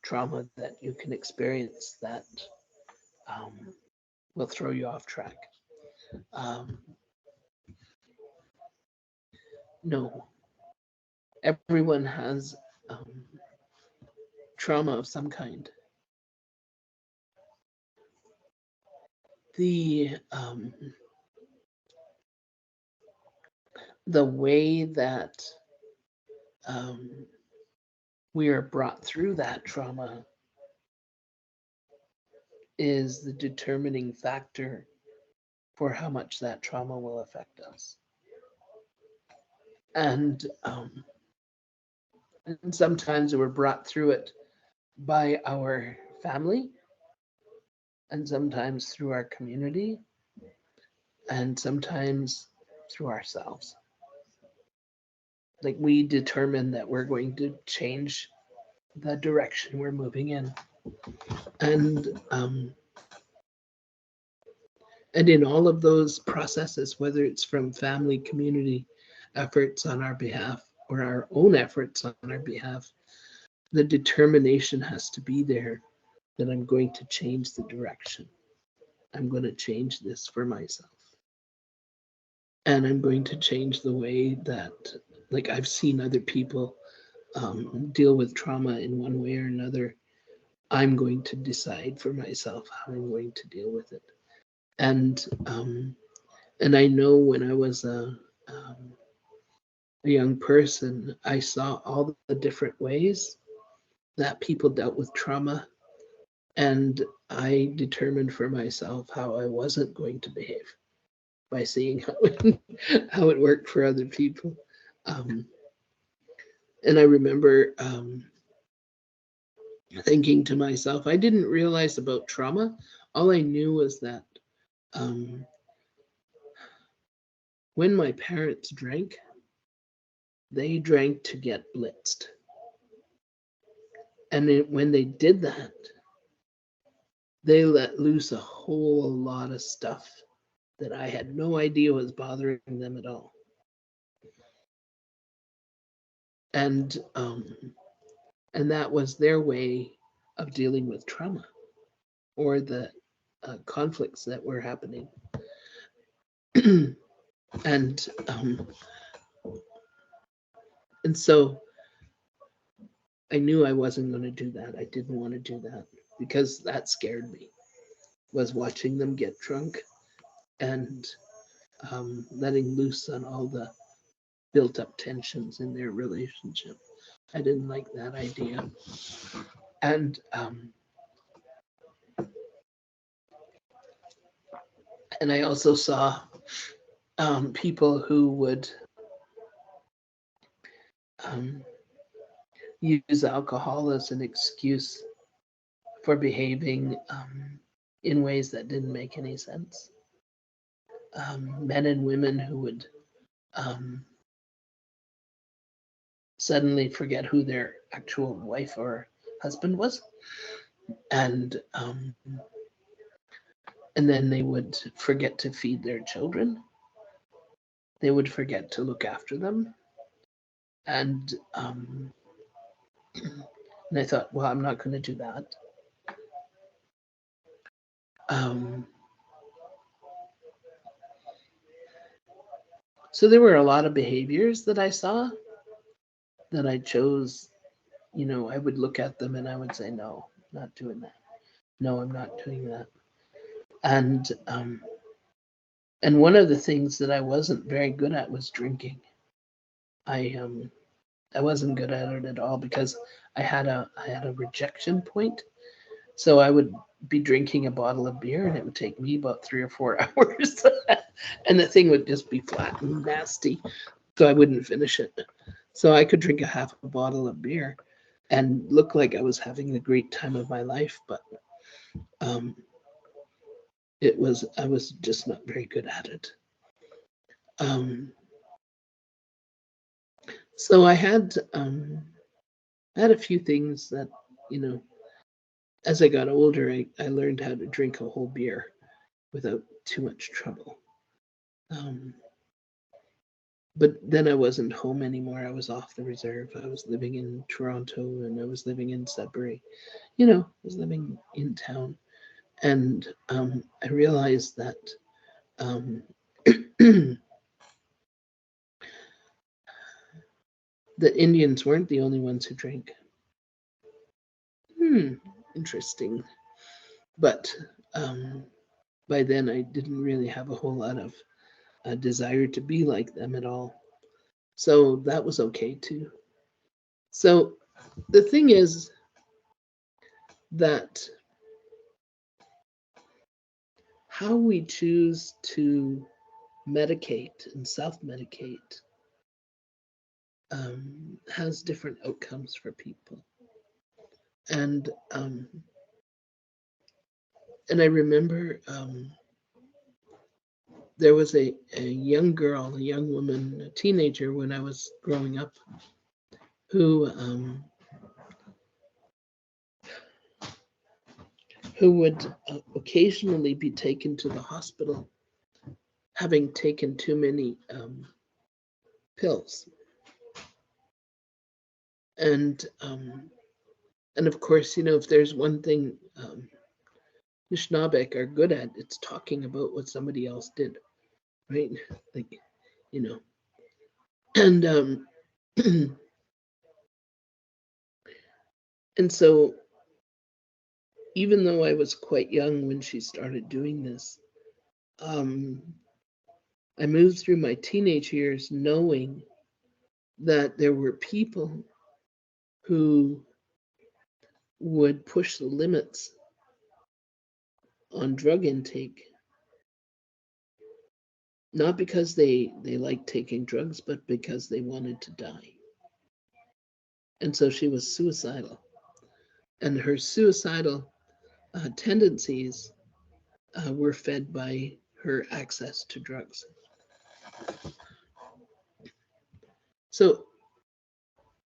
trauma that you can experience that will throw you off track. Um, no, everyone has trauma of some kind. The the way that we are brought through that trauma is the determining factor for how much that trauma will affect us. And sometimes we're brought through it by our family, and sometimes through our community, and sometimes through ourselves. Like we determine that we're going to change the direction we're moving in. And in all of those processes, whether it's from family, community efforts on our behalf or our own efforts on our behalf, the determination has to be there that I'm going to change the direction. I'm going to change this for myself. and I'm going to change the way that, like, I've seen other people deal with trauma in one way or another. I'm going to decide for myself how I'm going to deal with it. And I know when I was a young person, I saw all the different ways that people dealt with trauma, and I determined for myself how I wasn't going to behave by seeing how it worked for other people. And I remember thinking to myself, I didn't realize about trauma. All I knew was that when my parents drank, they drank to get blitzed. And when they did that, they let loose a whole lot of stuff that I had no idea was bothering them at all. And that was their way of dealing with trauma or the conflicts that were happening. and so I knew I wasn't going to do that. I didn't want to do that because that scared me, was watching them get drunk and letting loose on all the built up tensions in their relationship. I didn't like that idea. And I also saw people who would use alcohol as an excuse for behaving in ways that didn't make any sense. Men and women who would suddenly forget who their actual wife or husband was, and then they would forget to feed their children. They would forget to look after them, and I thought, well, I'm not going to do that. So there were a lot of behaviors that I saw that I chose. I would look at them and I would say, no, I'm not doing that. No, I'm not doing that. And one of the things that I wasn't very good at was drinking. I wasn't good at it at all because I had a rejection point. So I would be drinking a bottle of beer and it would take me about 3 or 4 hours. And the thing would just be flat and nasty. So I wouldn't finish it. So I could drink a half a bottle of beer and look like I was having the great time of my life, but I was just not very good at it. So I had a few things that, as I got older, I learned how to drink a whole beer without too much trouble. But then I wasn't home anymore. I was off the reserve. I was living in Toronto and I was living in Sudbury. I was living in town. And I realized that the Indians weren't the only ones who drank. Interesting. But by then I didn't really have a whole lot of desire to be like them at all. So that was okay too. So the thing is that how we choose to medicate and self-medicate has different outcomes for people. And I remember there was a young girl, a young woman, a teenager when I was growing up, who would occasionally be taken to the hospital having taken too many pills. And of course, if there's one thing Nishnabek are good at, it's talking about what somebody else did, right? Like you know. And and so even though I was quite young when she started doing this, um, I moved through my teenage years knowing that there were people who would push the limits on drug intake, not because they liked taking drugs, but because they wanted to die. And so she was suicidal, and her suicidal tendencies were fed by her access to drugs. So,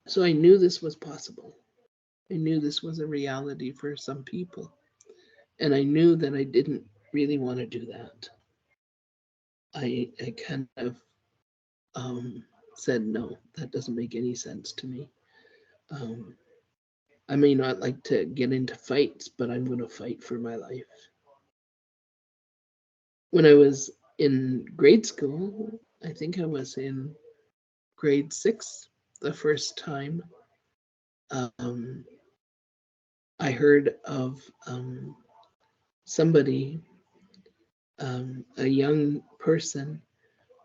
so I knew this was possible. I knew this was a reality for some people, and I knew that I didn't really want to do that. I kind of said, no, that doesn't make any sense to me. Um, I may not like to get into fights, but I'm going to fight for my life. When I was in grade school, I think I was in grade 6 the first time um, I heard of somebody, a young person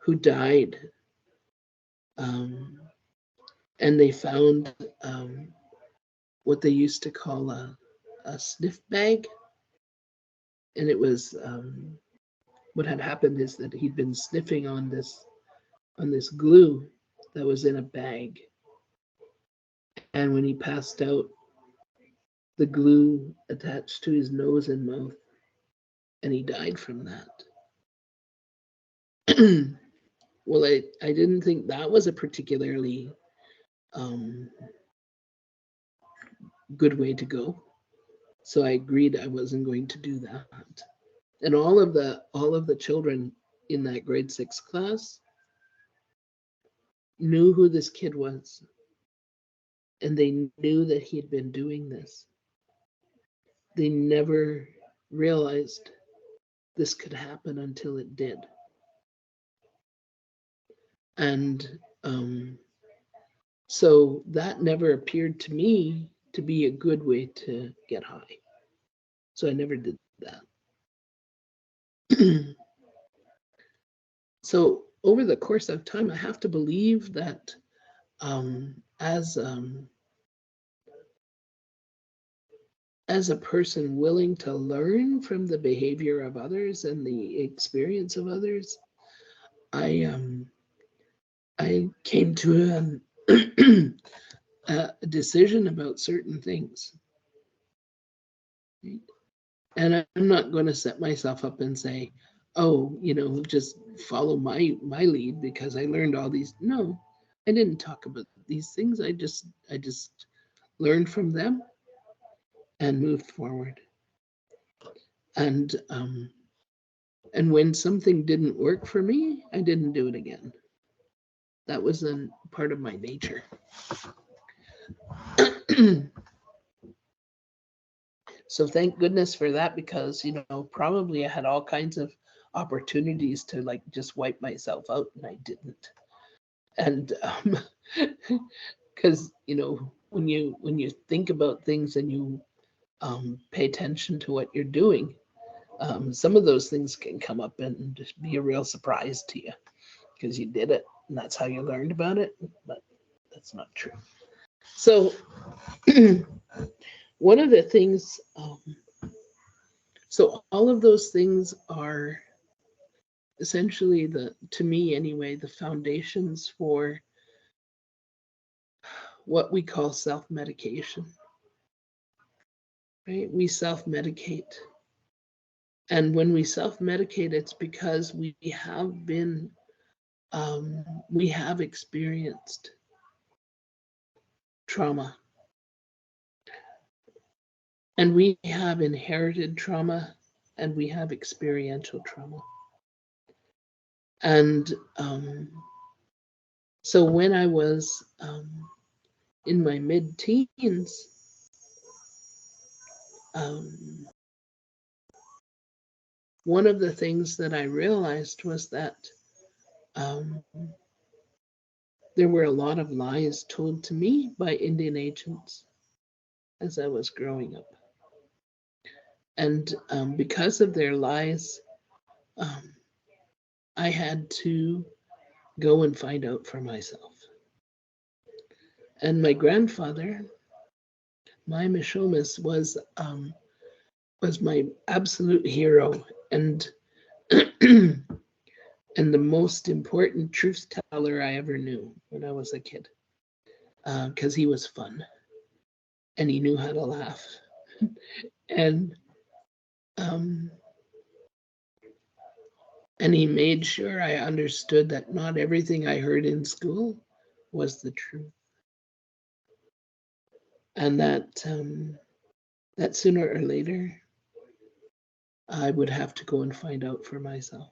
who died, um, and they found what they used to call a sniff bag. And it was what had happened is that he'd been sniffing on this glue that was in a bag. And when he passed out, the glue attached to his nose and mouth, and he died from that. Well, I didn't think that was a particularly um, good way to go. So I agreed I wasn't going to do that. And all of the children in that grade 6 class knew who this kid was, and they knew that he had been doing this. They never realized this could happen until it did. And so that never appeared to me to be a good way to get high. So I never did that. So over the course of time, I have to believe that as a person willing to learn from the behavior of others and the experience of others, I came to a decision about certain things. And I'm not going to set myself up and say, oh, just follow my lead because I learned all these. No, I didn't talk about these things. I just learned from them and moved forward. And and when something didn't work for me, I didn't do it again. That was a part of my nature. So thank goodness for that, because probably I had all kinds of opportunities to like just wipe myself out, and I didn't. And because when you think about things and you pay attention to what you're doing, some of those things can come up and just be a real surprise to you because you did it and that's how you learned about it, but that's not true. So one of the things, so all of those things are essentially, to me anyway, the foundations for what we call self-medication, right? We self-medicate. And when we self-medicate, it's because we have experienced trauma, and we have inherited trauma, and we have experiential trauma. And so when I was in my mid-teens, one of the things that I realized was that um, there were a lot of lies told to me by Indian agents as I was growing up. And because of their lies, um, I had to go and find out for myself. And my grandfather, my Mishomis, was my absolute hero and and the most important truth teller I ever knew when I was a kid, because he was fun and he knew how to laugh. And um, and he made sure I understood that not everything I heard in school was the truth, and that sooner or later I would have to go and find out for myself.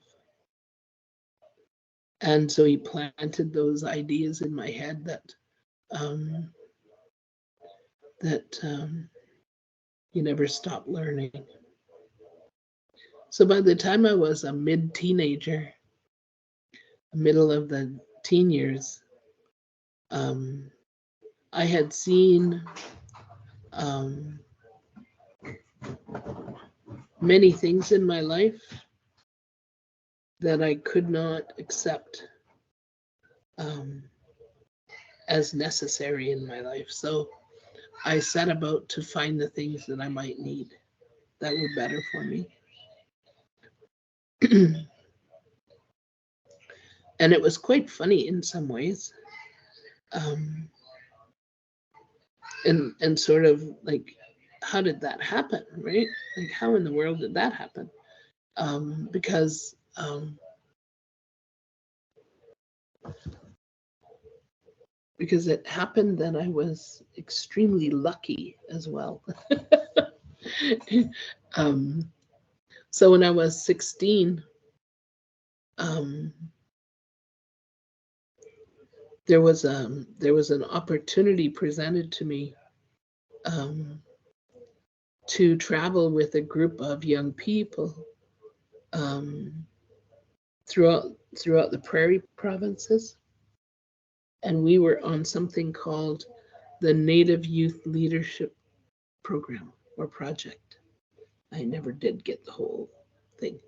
And so he planted those ideas in my head um, that you never stop learning. So by the time I was a mid-teenager, middle of the teen years, um, I had seen um, many things in my life that I could not accept um, as necessary in my life. So I set about to find the things that I might need that were better for me. And it was quite funny in some ways. Um, and sort of like, how did that happen, right? Like, how in the world did that happen? Because it happened that I was extremely lucky as well. um, so when I was 16, um, there was an opportunity presented to me um, to travel with a group of young people um, throughout the prairie provinces, and we were on something called the Native Youth Leadership Program or Project. I never did get the whole thing,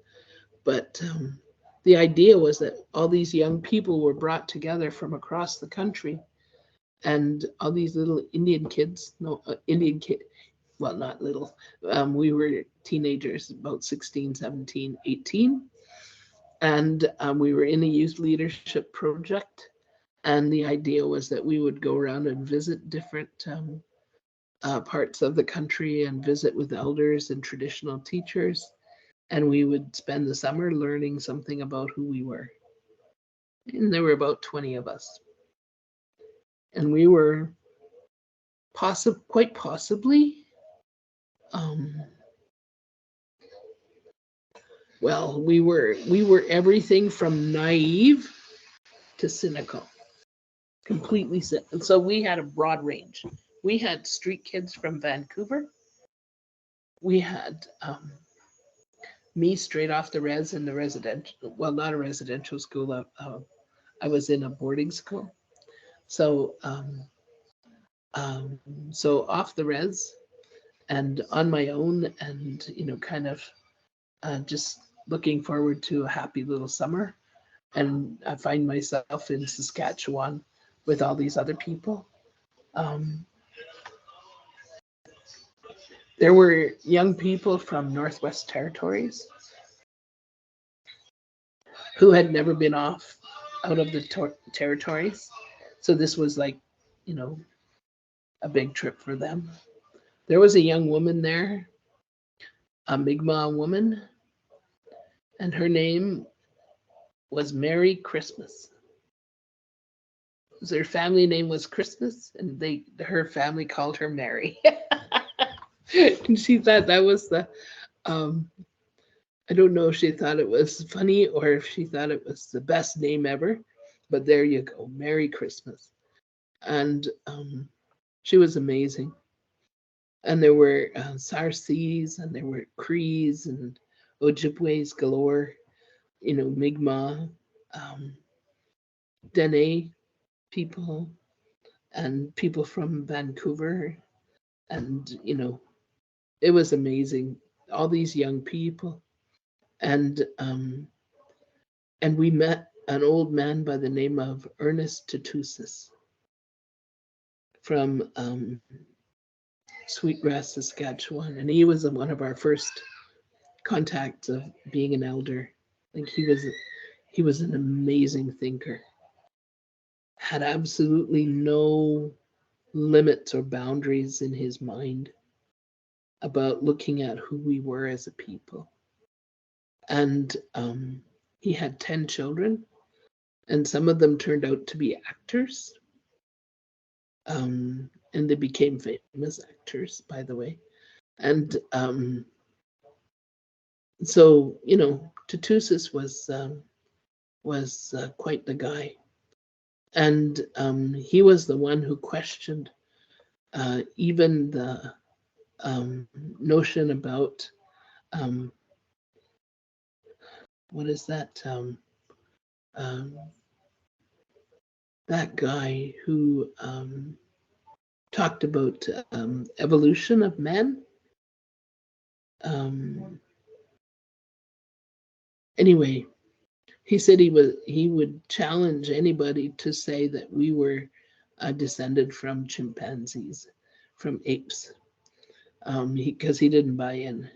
but the idea was that all these young people were brought together from across the country, and all these little Indian kids, no, Indian kid, well, not little, we were teenagers, about 16, 17, 18, and we were in a youth leadership project. And the idea was that we would go around and visit different parts of the country and visit with elders and traditional teachers. And we would spend the summer learning something about who we were. And there were about 20 of us. And we were quite possibly, um, well, we were everything from naive to cynical, completely. And so we had a broad range. We had street kids from Vancouver. We had me straight off the res in the residential, well, not a residential school. I was in a boarding school. So, um, so off the res and on my own, and kind of just looking forward to a happy little summer. And I find myself in Saskatchewan with all these other people. Um, there were young people from Northwest Territories who had never been out of the territories. So this was like, you know, a big trip for them. There was a young woman there, a Mi'kmaq woman, and her name was Merry Christmas. Her family name was Christmas, and her family called her Mary. And she thought that was um, I don't know if she thought it was funny or if she thought it was the best name ever, but there you go, Merry Christmas. And she was amazing. And there were Sarsis, and there were Crees and Ojibways galore, Mi'kmaq. Um, Dene people and people from Vancouver. And, it was amazing. All these young people. And we met an old man by the name of Ernest Tatusis from Sweetgrass, Saskatchewan. And he was one of our first contacts of being an elder. Like he was an amazing thinker. Had absolutely no limits or boundaries in his mind about looking at who we were as a people. And he had 10 children, and some of them turned out to be actors. And they became famous actors, by the way. And so, Tatusis was quite the guy. And he was the one who questioned even the notion about what is that? That guy who talked about evolution of man. Anyway, he said he would challenge anybody to say that we were descended from chimpanzees, from apes, because he didn't buy in.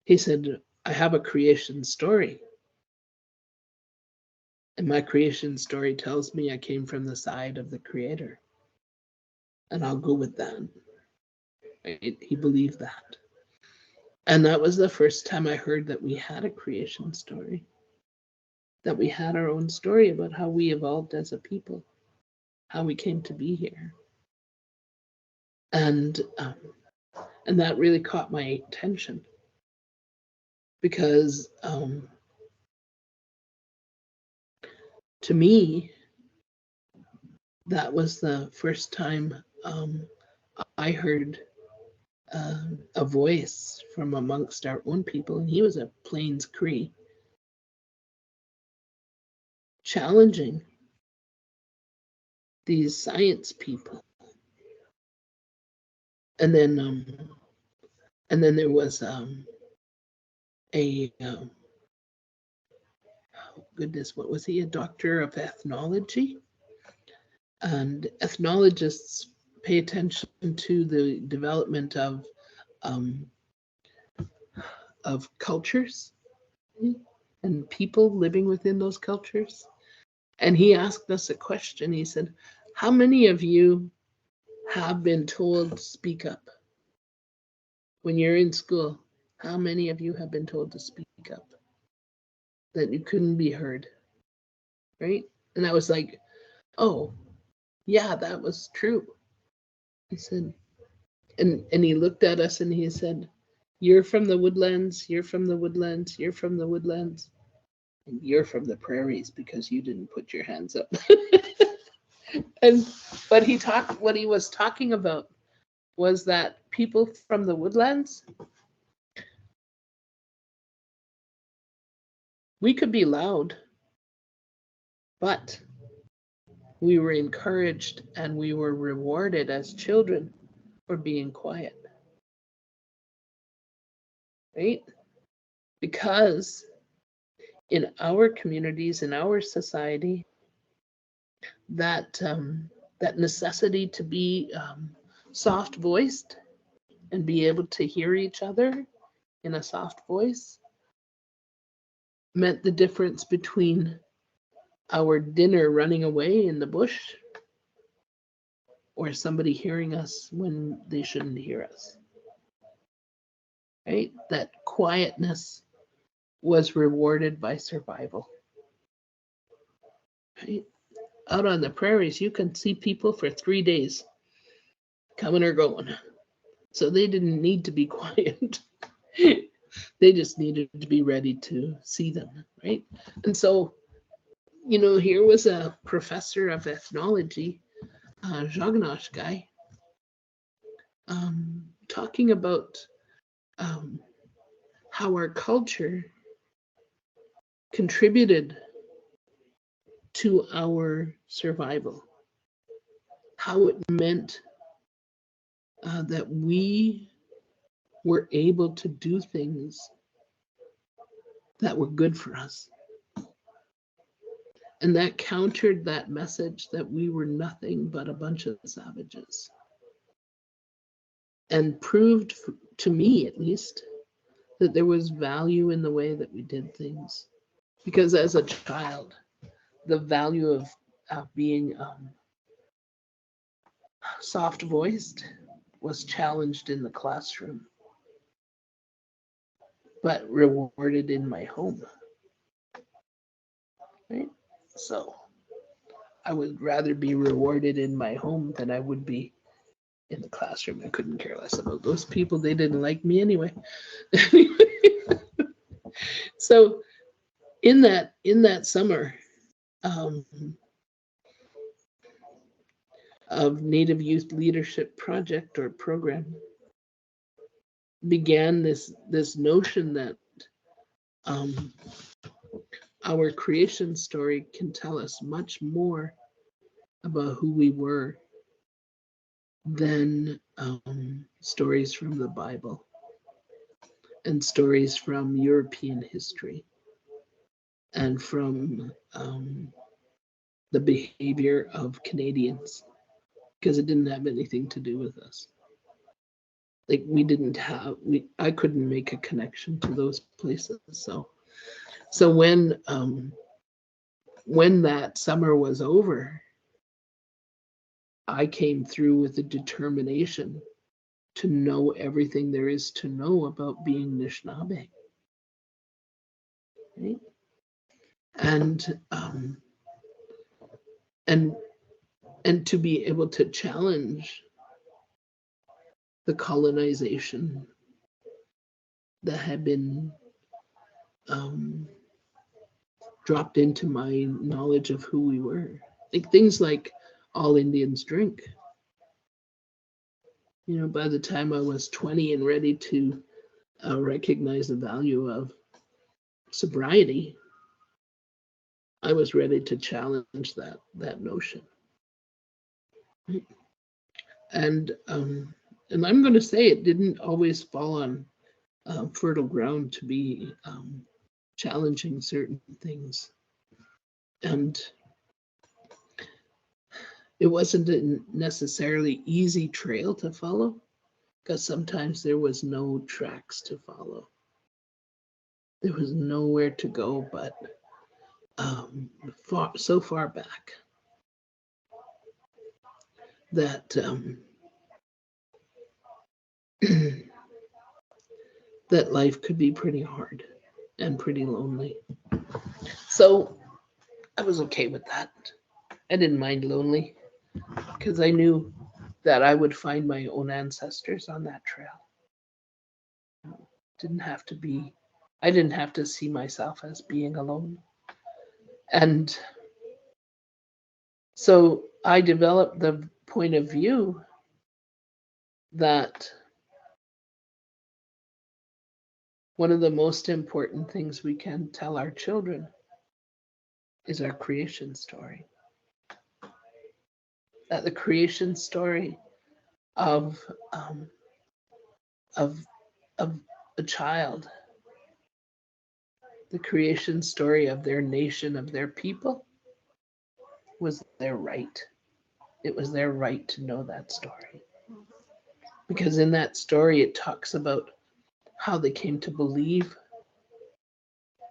He said, I have a creation story. And my creation story tells me I came from the side of the Creator. And I'll go with that. Right? He believed that. And that was the first time I heard that we had a creation story, that we had our own story about how we evolved as a people, how we came to be here. And that really caught my attention because to me, that was the first time I heard a voice from amongst our own people, and he was a Plains Cree, challenging these science people. And then there was a oh goodness, what was he? A doctor of ethnology, and ethnologists pay attention to the development of cultures and people living within those cultures. And he asked us a question. He said, how many of you have been told to speak up? When you're in school, how many of you have been told to speak up? That you couldn't be heard, right? And I was like, oh, yeah, that was true. He said, and he looked at us and he said, you're from the woodlands, you're from the woodlands, you're from the woodlands, and you're from the prairies because you didn't put your hands up. And what he was talking about was that people from the woodlands, we could be loud, but we were encouraged and we were rewarded as children for being quiet, right? Because in our communities, in our society, that necessity to be soft voiced and be able to hear each other in a soft voice meant the difference between our dinner running away in the bush or somebody hearing us when they shouldn't hear us. Right? That quietness was rewarded by survival. Right? Out on the prairies, you can see people for 3 days coming or going. So they didn't need to be quiet. They just needed to be ready to see them, right? And so, here was a professor of ethnology, Zhawanobinaissekwe guy, talking about how our culture contributed to our survival, how it meant that we were able to do things that were good for us. And that countered that message that we were nothing but a bunch of savages. And proved, to me at least, that there was value in the way that we did things. Because as a child, the value of being soft voiced was challenged in the classroom, but rewarded in my home. Right? So I would rather be rewarded in my home than I would be in the classroom. I couldn't care less about those people. They didn't like me anyway. So in that summer of Native Youth Leadership Project or program began this notion that our creation story can tell us much more about who we were than stories from the Bible and stories from European history and from the behavior of Canadians, because it didn't have anything to do with us. Like I couldn't make a connection to those places. So when that summer was over, I came through with a determination to know everything there is to know about being Anishinaabe. Right? And to be able to challenge the colonization that had been dropped into my knowledge of who we were. Like things like all Indians drink. You know, by the time I was 20 and ready to recognize the value of sobriety, I was ready to challenge that notion. And I'm going to say it didn't always fall on fertile ground to be challenging certain things. And it wasn't a necessarily easy trail to follow, because sometimes there was no tracks to follow. There was nowhere to go but so far back that that life could be pretty hard and pretty lonely. So I was okay with that. I didn't mind lonely because I knew that I would find my own ancestors on that trail. I didn't have to see myself as being alone. And so I developed the point of view that one of the most important things we can tell our children is our creation story. That the creation story of a child, the creation story of their nation, of their people, was their right. It was their right to know that story. Because in that story, it talks about how they came to believe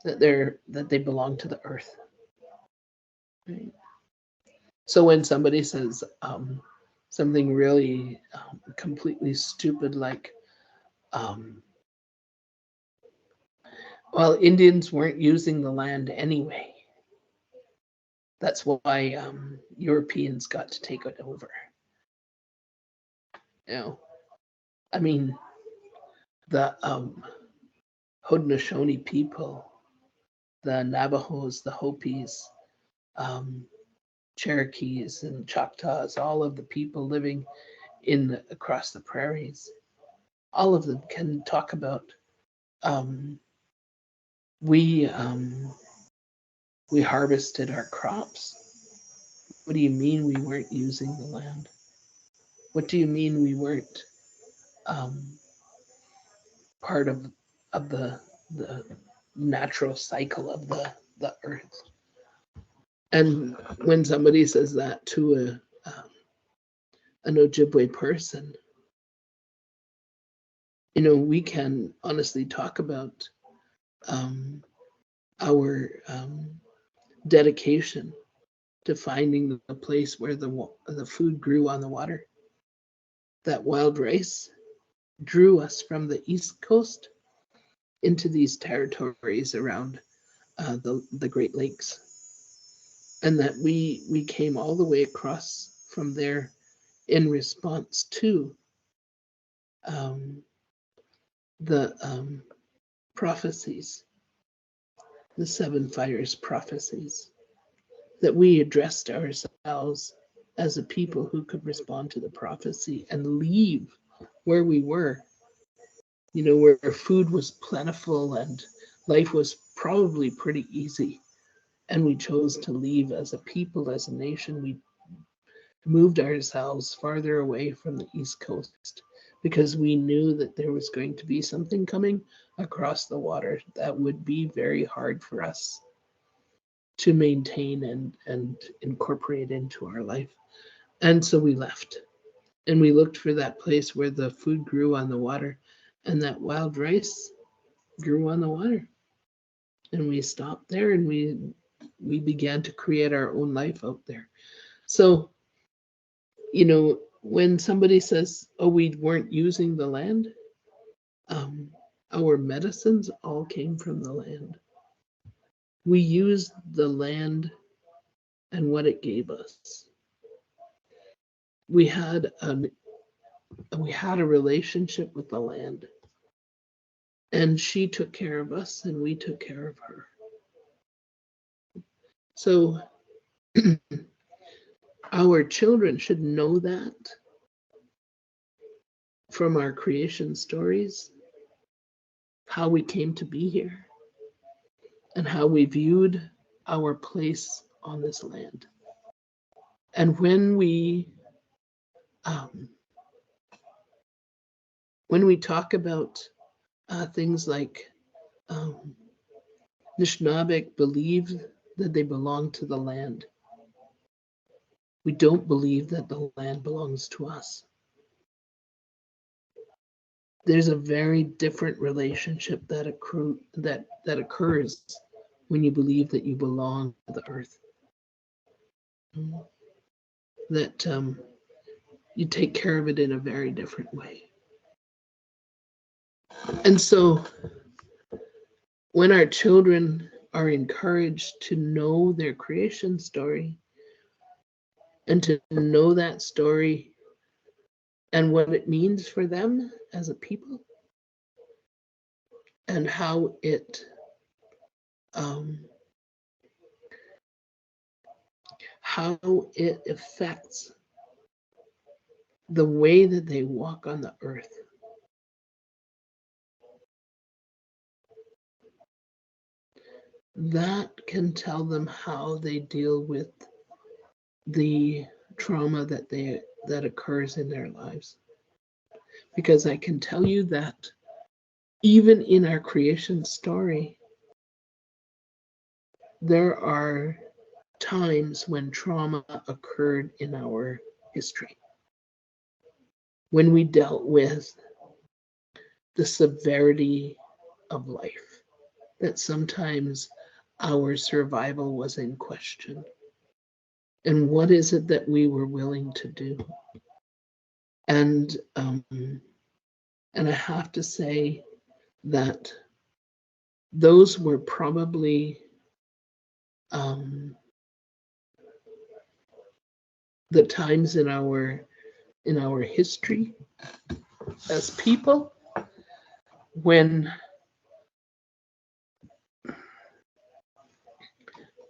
that they belong to the earth. Right? So when somebody says something really completely stupid like, well, Indians weren't using the land anyway. That's why Europeans got to take it over. You know, I mean, the Haudenosaunee people, the Navajos, the Hopis, Cherokees, and Choctaws, all of the people living across the prairies, all of them can talk about we we harvested our crops. What do you mean we weren't using the land? What do you mean we weren't um, part of the natural cycle of the earth? And when somebody says that to an Ojibway person, we can honestly talk about our dedication to finding the place where the food grew on the water. That wild rice drew us from the East Coast into these territories around the Great Lakes, and that we came all the way across from there in response to the prophecies, the seven fires prophecies, that we addressed ourselves as a people who could respond to the prophecy and leave where we were, where food was plentiful and life was probably pretty easy. And we chose to leave as a people, as a nation. We moved ourselves farther away from the East Coast because we knew that there was going to be something coming across the water that would be very hard for us to maintain and incorporate into our life. And so we left and we looked for that place where the food grew on the water, and that wild rice grew on the water. And we stopped there and we began to create our own life out there. So, when somebody says, oh, we weren't using the land, our medicines all came from the land. We used the land and what it gave us. We had a relationship with the land, and she took care of us and we took care of her. So our children should know that from our creation stories, how we came to be here and how we viewed our place on this land. And when we talk about things like Anishinaabe believe that they belong to the land, we don't believe that the land belongs to us. There's a very different relationship that occurs when you believe that you belong to the earth. That you take care of it in a very different way. And so when our children are encouraged to know their creation story and to know that story and what it means for them as a people, and how it affects the way that they walk on the earth. That can tell them how they deal with the trauma that occurs in their lives. Because I can tell you that even in our creation story, there are times when trauma occurred in our history, when we dealt with the severity of life, that sometimes our survival was in question. And what is it that we were willing to do? And I have to say that those were probably the times in our history as people when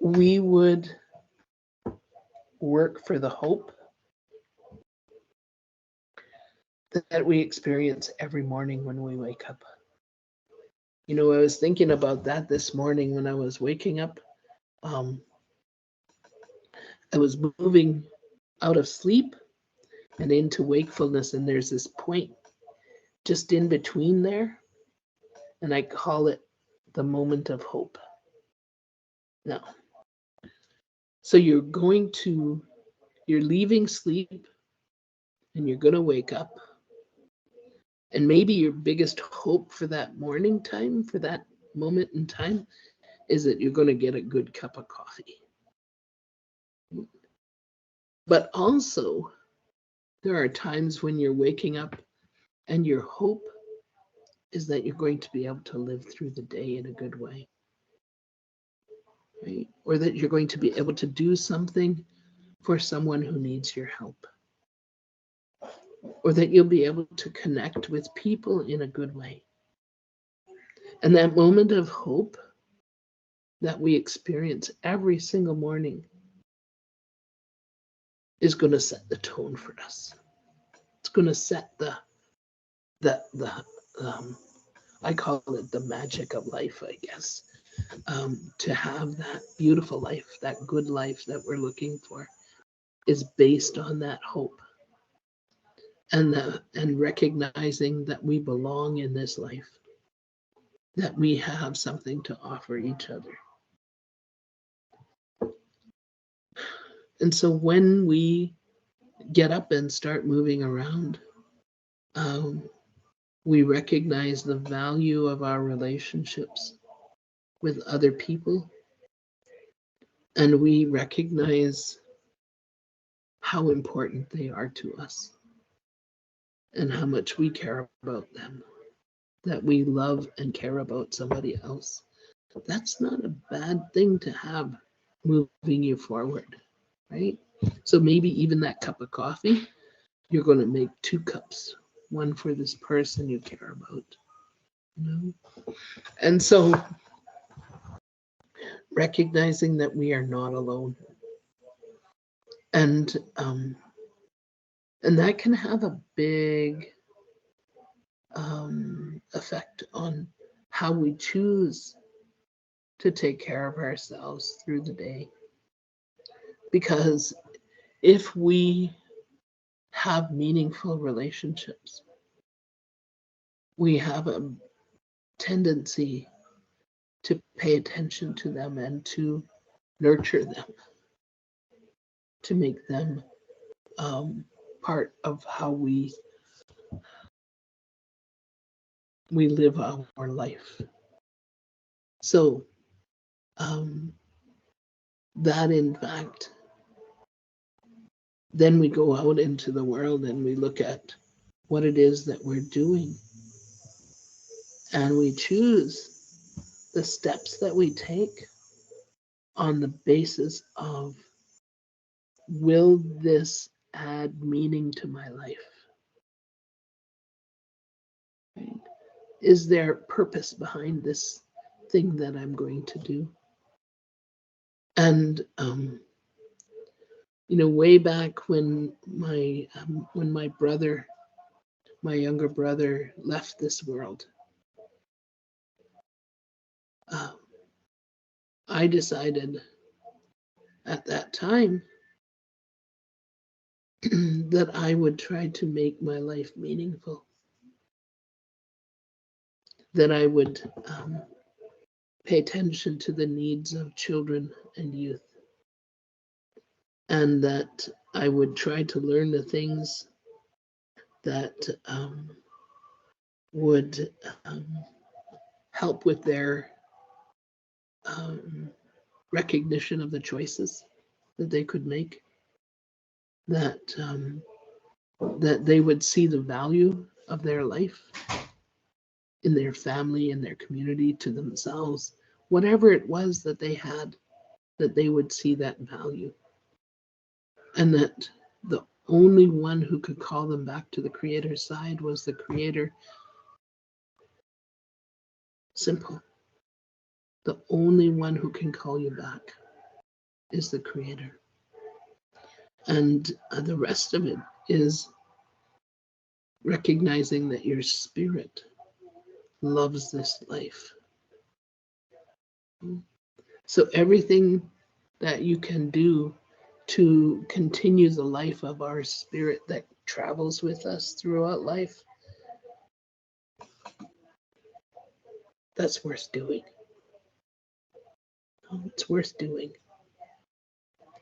we would work for the hope that we experience every morning when we wake up. I was thinking about that this morning when I was waking up. Um, I was moving out of sleep and into wakefulness, and there's this point just in between there, and I call it the moment of hope. Now, so you're leaving sleep and you're going to wake up. And maybe your biggest hope for that morning time, for that moment in time, is that you're going to get a good cup of coffee. But also, there are times when you're waking up and your hope is that you're going to be able to live through the day in a good way, right? Or that you're going to be able to do something for someone who needs your help. Or that you'll be able to connect with people in a good way. And that moment of hope that we experience every single morning is going to set the tone for us. It's going to set the I call it the magic of life, I guess. To have that beautiful life, that good life that we're looking for, is based on that hope and recognizing that we belong in this life, that we have something to offer each other. And so when we get up and start moving around, we recognize the value of our relationships with other people, and we recognize how important they are to us and how much we care about them, that we love and care about somebody else. That's not a bad thing to have moving you forward, right? So maybe even that cup of coffee, you're going to make 2 cups, one for this person you care about, you know? And so recognizing that we are not alone, and that can have a big effect on how we choose to take care of ourselves through the day. Because if we have meaningful relationships, we have a tendency to pay attention to them and to nurture them, to make them part of how we live our life. So that, in fact, then we go out into the world and we look at what it is that we're doing, and we choose the steps that we take on the basis of, will this add meaning to my life? Right? Is there purpose behind this thing that I'm going to do? And way back when my brother, my younger brother, left this world, I decided at that time that I would try to make my life meaningful, that I would pay attention to the needs of children and youth, and that I would try to learn the things that would help with their recognition of the choices that they could make, that that they would see the value of their life in their family, in their community, to themselves, whatever it was that they had, that they would see that value, and that the only one who could call them back to the Creator's side was the Creator. Simple. The only one who can call you back is the Creator. And the rest of it is recognizing that your spirit loves this life. So everything that you can do to continue the life of our spirit that travels with us throughout life, that's worth doing. It's worth doing.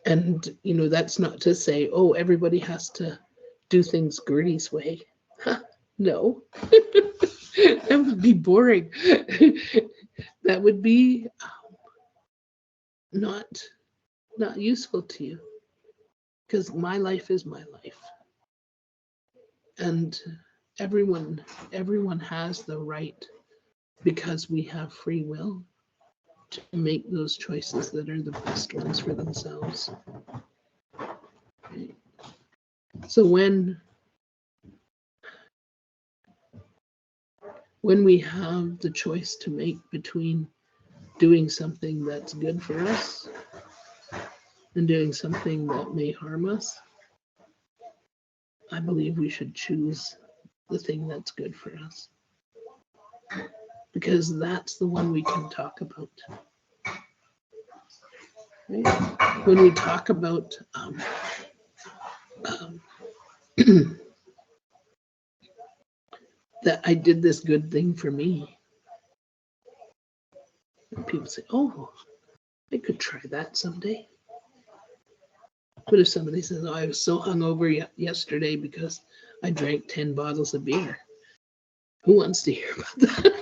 And, that's not to say, oh, everybody has to do things Gertie's way. No, that would be boring. That would be not useful to you, because my life is my life, and everyone has the right, because we have free will, to make those choices that are the best ones for themselves. So when we have the choice to make between doing something that's good for us and doing something that may harm us, I believe we should choose the thing that's good for us, because that's the one we can talk about. Right? When we talk about that I did this good thing for me, and people say, oh, I could try that someday. But if somebody says, oh, I was so hungover yesterday because I drank 10 bottles of beer, who wants to hear about that?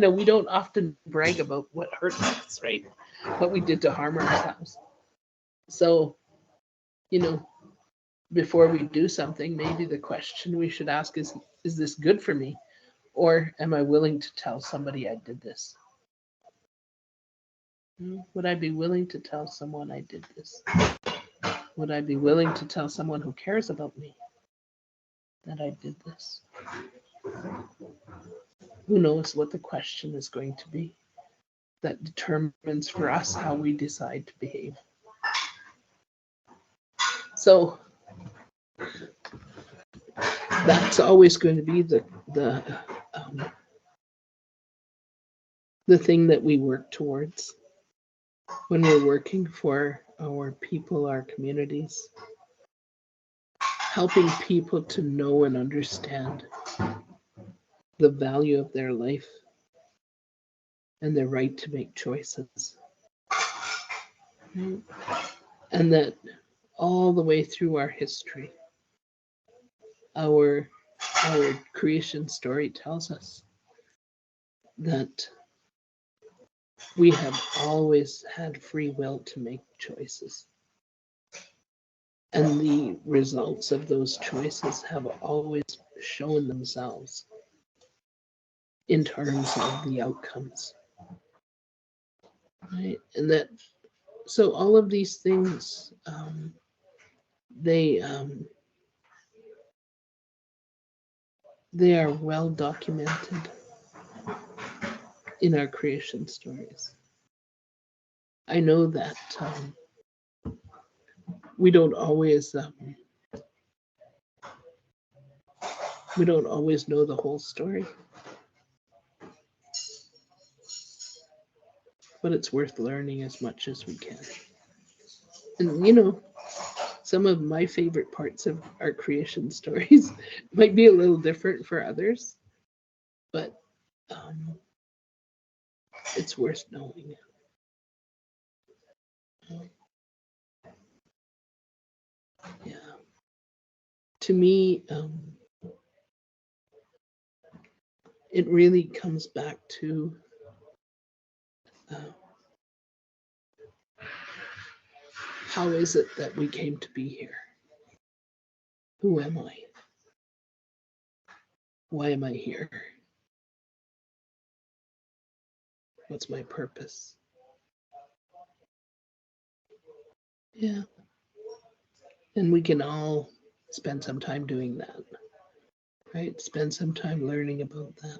We don't often brag about what hurt us, right? What we did to harm ourselves. So, before we do something, maybe the question we should ask is this good for me? Or am I willing to tell somebody I did this? Would I be willing to tell someone I did this? Would I be willing to tell someone who cares about me that I did this? Who knows what the question is going to be that determines for us how we decide to behave. So that's always going to be the thing that we work towards when we're working for our people, our communities, helping people to know and understand the value of their life and their right to make choices. And that all the way through our history, our creation story tells us that we have always had free will to make choices. And the results of those choices have always shown themselves in terms of the outcomes. Right? And that, so all of these things, they are well documented in our creation stories. I know that we don't always know the whole story, but it's worth learning as much as we can. And some of my favorite parts of our creation stories might be a little different for others, but it's worth knowing. Yeah. To me, it really comes back to how is it that we came to be here? Who am I? Why am I here? What's my purpose? Yeah. And we can all spend some time doing that, right? Spend some time learning about that.